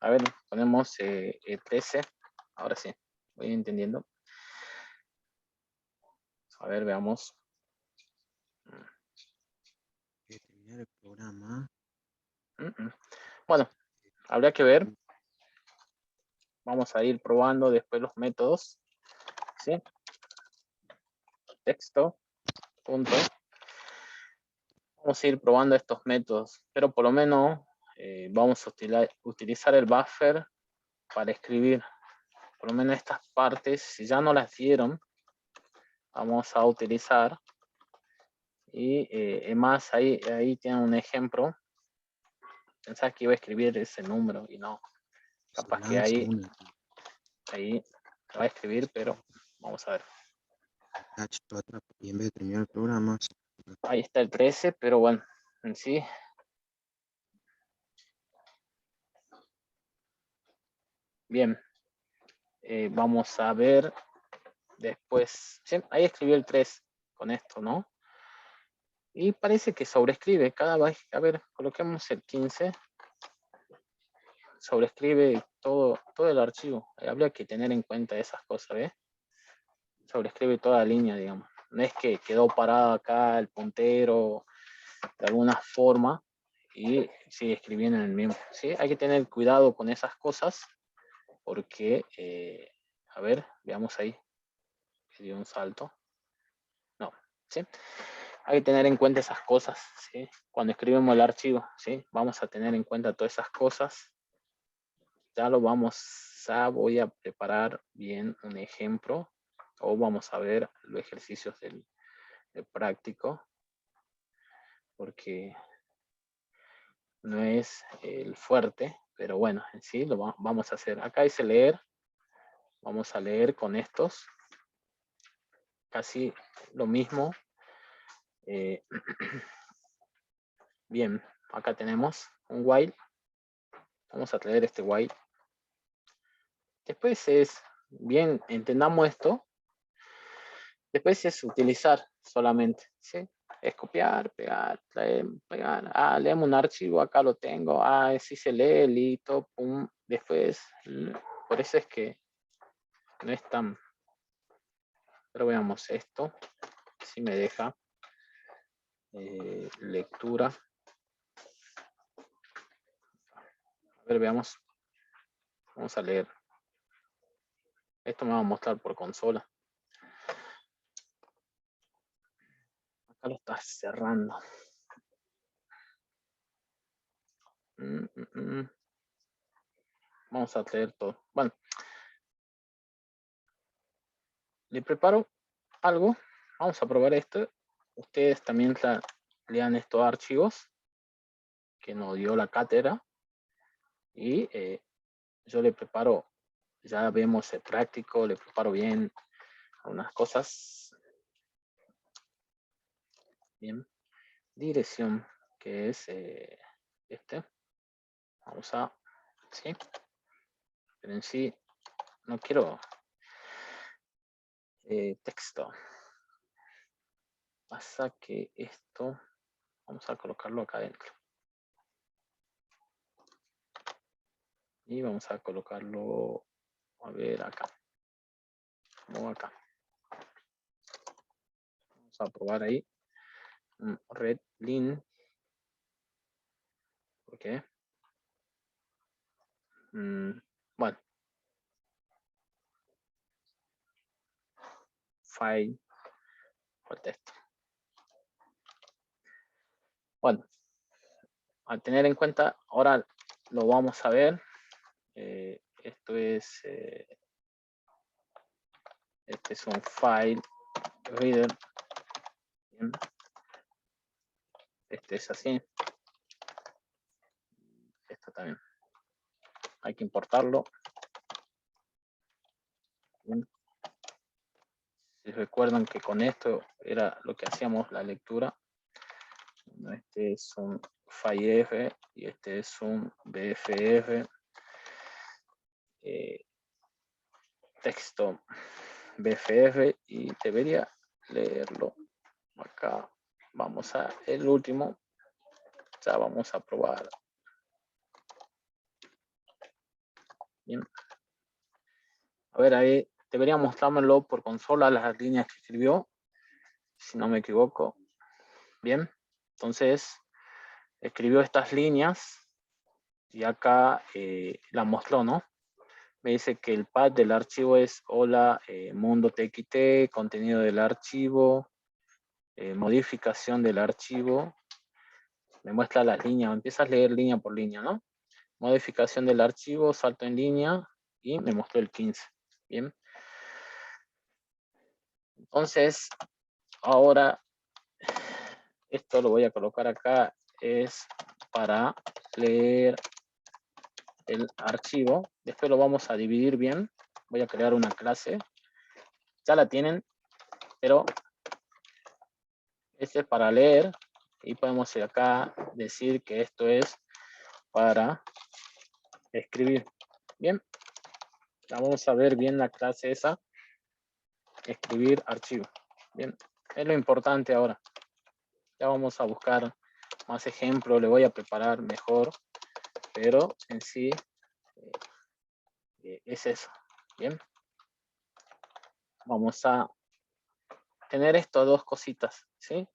A ver, ponemos 13. Ahora sí, voy entendiendo. A ver, veamos. Terminar el programa. Bueno, habría que ver. Vamos a ir probando después los métodos. ¿Sí? Texto. punto. Vamos a ir probando estos métodos, pero por lo menos vamos a utilizar el buffer para escribir. Por lo menos estas partes, si ya no las dieron, vamos a utilizar. Y además ahí tienen un ejemplo. Pensaba que iba a escribir ese número y no. Capaz que ahí lo va a escribir, pero vamos a ver. Y en vez de terminar el programa, Ahí está el 13, pero bueno, en sí. Bien. Vamos a ver después. Sí, ahí escribió el 3 con esto, ¿no? Y parece que sobrescribe cada vez. A ver, coloquemos el 15. Sobrescribe todo el archivo. Habría que tener en cuenta esas cosas, ¿ves? Sobrescribe toda la línea, digamos. No es que quedó parado acá el puntero de alguna forma y sigue escribiendo en el mismo. ¿Sí? Hay que tener cuidado con esas cosas porque, a ver, veamos ahí. Dio un salto. No, ¿sí? Hay que tener en cuenta esas cosas, ¿sí? Cuando escribimos el archivo, ¿sí? Vamos a tener en cuenta todas esas cosas. Ya lo voy a preparar bien un ejemplo o vamos a ver los ejercicios del práctico porque no es el fuerte, pero bueno, en sí lo vamos a hacer. Acá dice leer, vamos a leer con estos, casi lo mismo. Bien, acá tenemos un while, vamos a leer este while. Después es, bien, entendamos esto, después es utilizar solamente, ¿sí? Es copiar, pegar, traer, pegar. Ah, leemos un archivo, acá lo tengo. Ah, sí se lee, listo, pum. Después, por eso es que no es tan... Pero veamos esto, si me deja. Lectura. A ver, veamos. Vamos a leer. Esto me va a mostrar por consola. Acá lo está cerrando. Vamos a leer todo. Bueno. Le preparo algo. Vamos a probar esto. Ustedes también lean estos archivos que nos dio la cátedra. Y yo le preparo, ya vemos el práctico, le preparo bien algunas cosas. Bien. Dirección, que es este. Vamos a, ¿sí? Pero en sí, no quiero texto. Pasa que esto, vamos a colocarlo acá adentro. Y vamos a colocarlo, a ver, acá. No, acá. Vamos a probar ahí. Red link. ¿Por qué? Bueno. File. Falta esto. Bueno. A tener en cuenta, ahora lo vamos a ver. Esto es... este es un file reader. Bien. Este es así. Esto también. Hay que importarlo. Bien. Si recuerdan que con esto era lo que hacíamos la lectura. Este es un FIF y este es un BFF. Texto BFF y debería leerlo. Acá vamos a el último. Ya vamos a probar. Bien. A ver, ahí debería mostrármelo por consola las líneas que escribió, si no me equivoco. Bien, entonces escribió estas líneas y acá la mostró, ¿no? Me dice que el path del archivo es hola mundo txt, contenido del archivo, modificación del archivo, me muestra las líneas, empiezas a leer línea por línea, ¿no? Modificación del archivo, salto en línea y me mostró el 15. Bien. Entonces, ahora, esto lo voy a colocar acá, es para leer el archivo. Después lo vamos a dividir bien. Voy a crear una clase. Ya la tienen, pero este es para leer. Y podemos acá decir que esto es para escribir. Bien. Vamos a ver bien la clase esa. Escribir archivo. Bien. Es lo importante ahora. Ya vamos a buscar más ejemplos. Le voy a preparar mejor. Pero en sí es eso. Bien. Vamos a tener estas dos cositas. ¿Sí?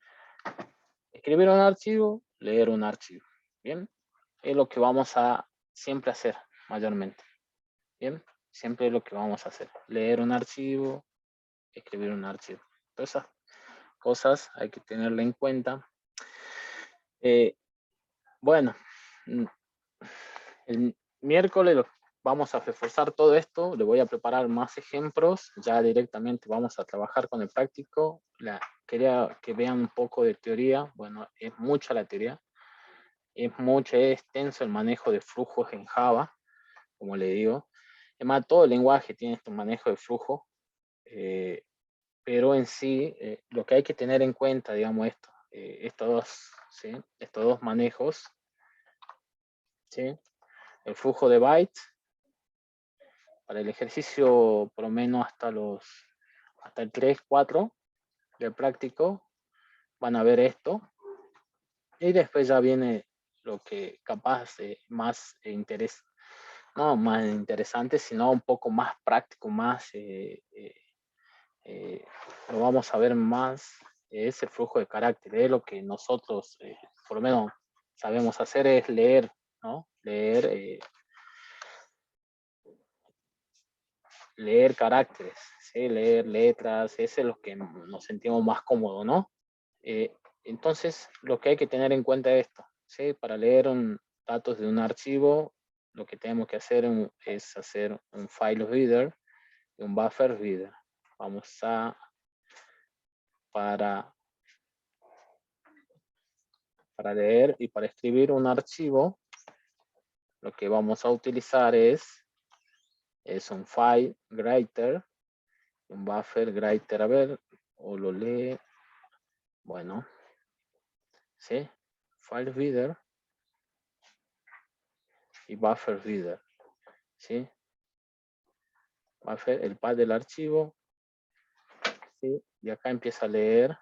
Escribir un archivo, leer un archivo. Bien. Es lo que vamos a siempre hacer mayormente. Bien. Siempre es lo que vamos a hacer. Leer un archivo, escribir un archivo. Todas esas cosas hay que tenerla en cuenta. Bueno, el miércoles vamos a reforzar todo esto. Le voy a preparar más ejemplos. Ya directamente vamos a trabajar con el práctico. Quería que vean un poco de teoría. Bueno, es mucha la teoría. Es extenso el manejo de flujos en Java, como le digo. Además, todo el lenguaje tiene este manejo de flujo. Pero en sí, lo que hay que tener en cuenta, digamos, ¿sí? Estos dos manejos, ¿sí? El flujo de bytes, para el ejercicio por lo menos hasta el 3, 4 del práctico, van a ver esto. Y después ya viene lo que capaz más interés, no más interesante, sino un poco más práctico, más lo vamos a ver más, es el flujo de carácter. Es lo que nosotros, por lo menos, sabemos hacer, es leer, ¿no? Leer caracteres, ¿sí? Leer letras, ese es lo que nos sentimos más cómodos, ¿no? Entonces, lo que hay que tener en cuenta es esto, ¿sí? Para leer datos de un archivo, lo que tenemos que hacer es hacer un file reader y un buffer reader. Vamos a, para leer y para escribir un archivo, lo que vamos a utilizar es un file writer, un buffer writer, a ver, o lo lee, bueno, ¿sí? File reader y buffer reader, ¿sí? Buffer, el path del archivo, ¿sí? Y acá empieza a leer.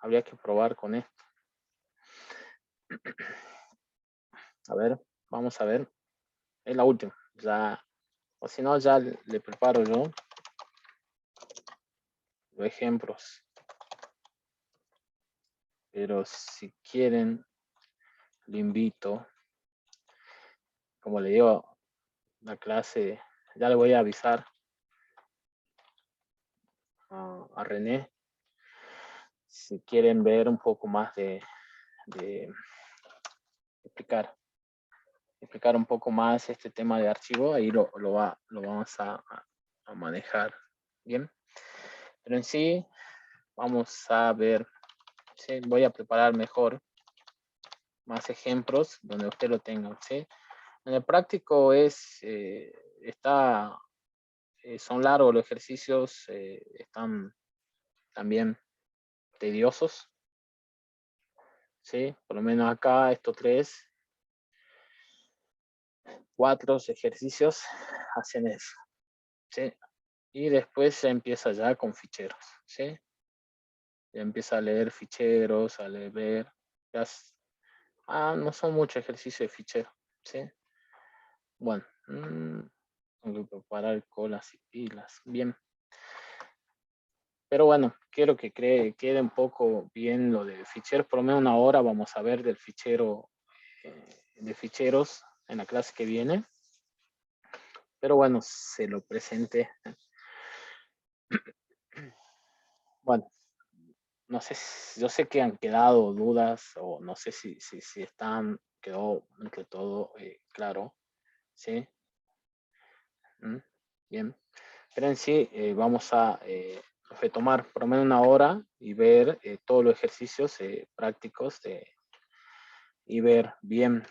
Habría que probar con esto. A ver, vamos a ver. Es la última. Ya, o si no, ya le preparo yo los ejemplos. Pero si quieren, le invito, como le digo, la clase, ya le voy a avisar a René, si quieren ver un poco más de explicar un poco más este tema de archivo, ahí lo vamos a manejar bien. Pero en sí, vamos a ver, ¿sí? Voy a preparar mejor más ejemplos donde usted lo tenga, ¿sí? En el práctico son largos los ejercicios, están también tediosos, ¿sí? Por lo menos acá estos 4 ejercicios hacen eso, ¿sí? Y después ya empieza ya con ficheros, ¿sí? Ya empieza a leer ficheros, a leer, no son muchos ejercicios de fichero, ¿sí? Bueno, tengo que preparar colas y pilas, bien. Pero bueno, quiero que quede un poco bien lo de ficheros, por lo menos una hora vamos a ver del fichero, de ficheros en la clase que viene. Pero bueno, se lo presenté. Bueno, no sé, yo sé que han quedado dudas o no sé si quedó entre todo claro, ¿sí? Bien, pero en sí vamos a retomar por lo menos una hora y ver todos los ejercicios prácticos y ver bien,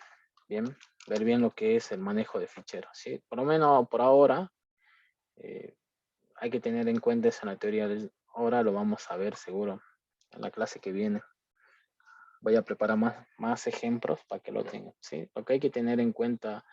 ver bien lo que es el manejo de ficheros, ¿sí? Por lo menos por ahora hay que tener en cuenta eso en la teoría. Ahora lo vamos a ver seguro en la clase que viene. Voy a preparar más ejemplos para que lo tengan, ¿sí? Lo que hay que tener en cuenta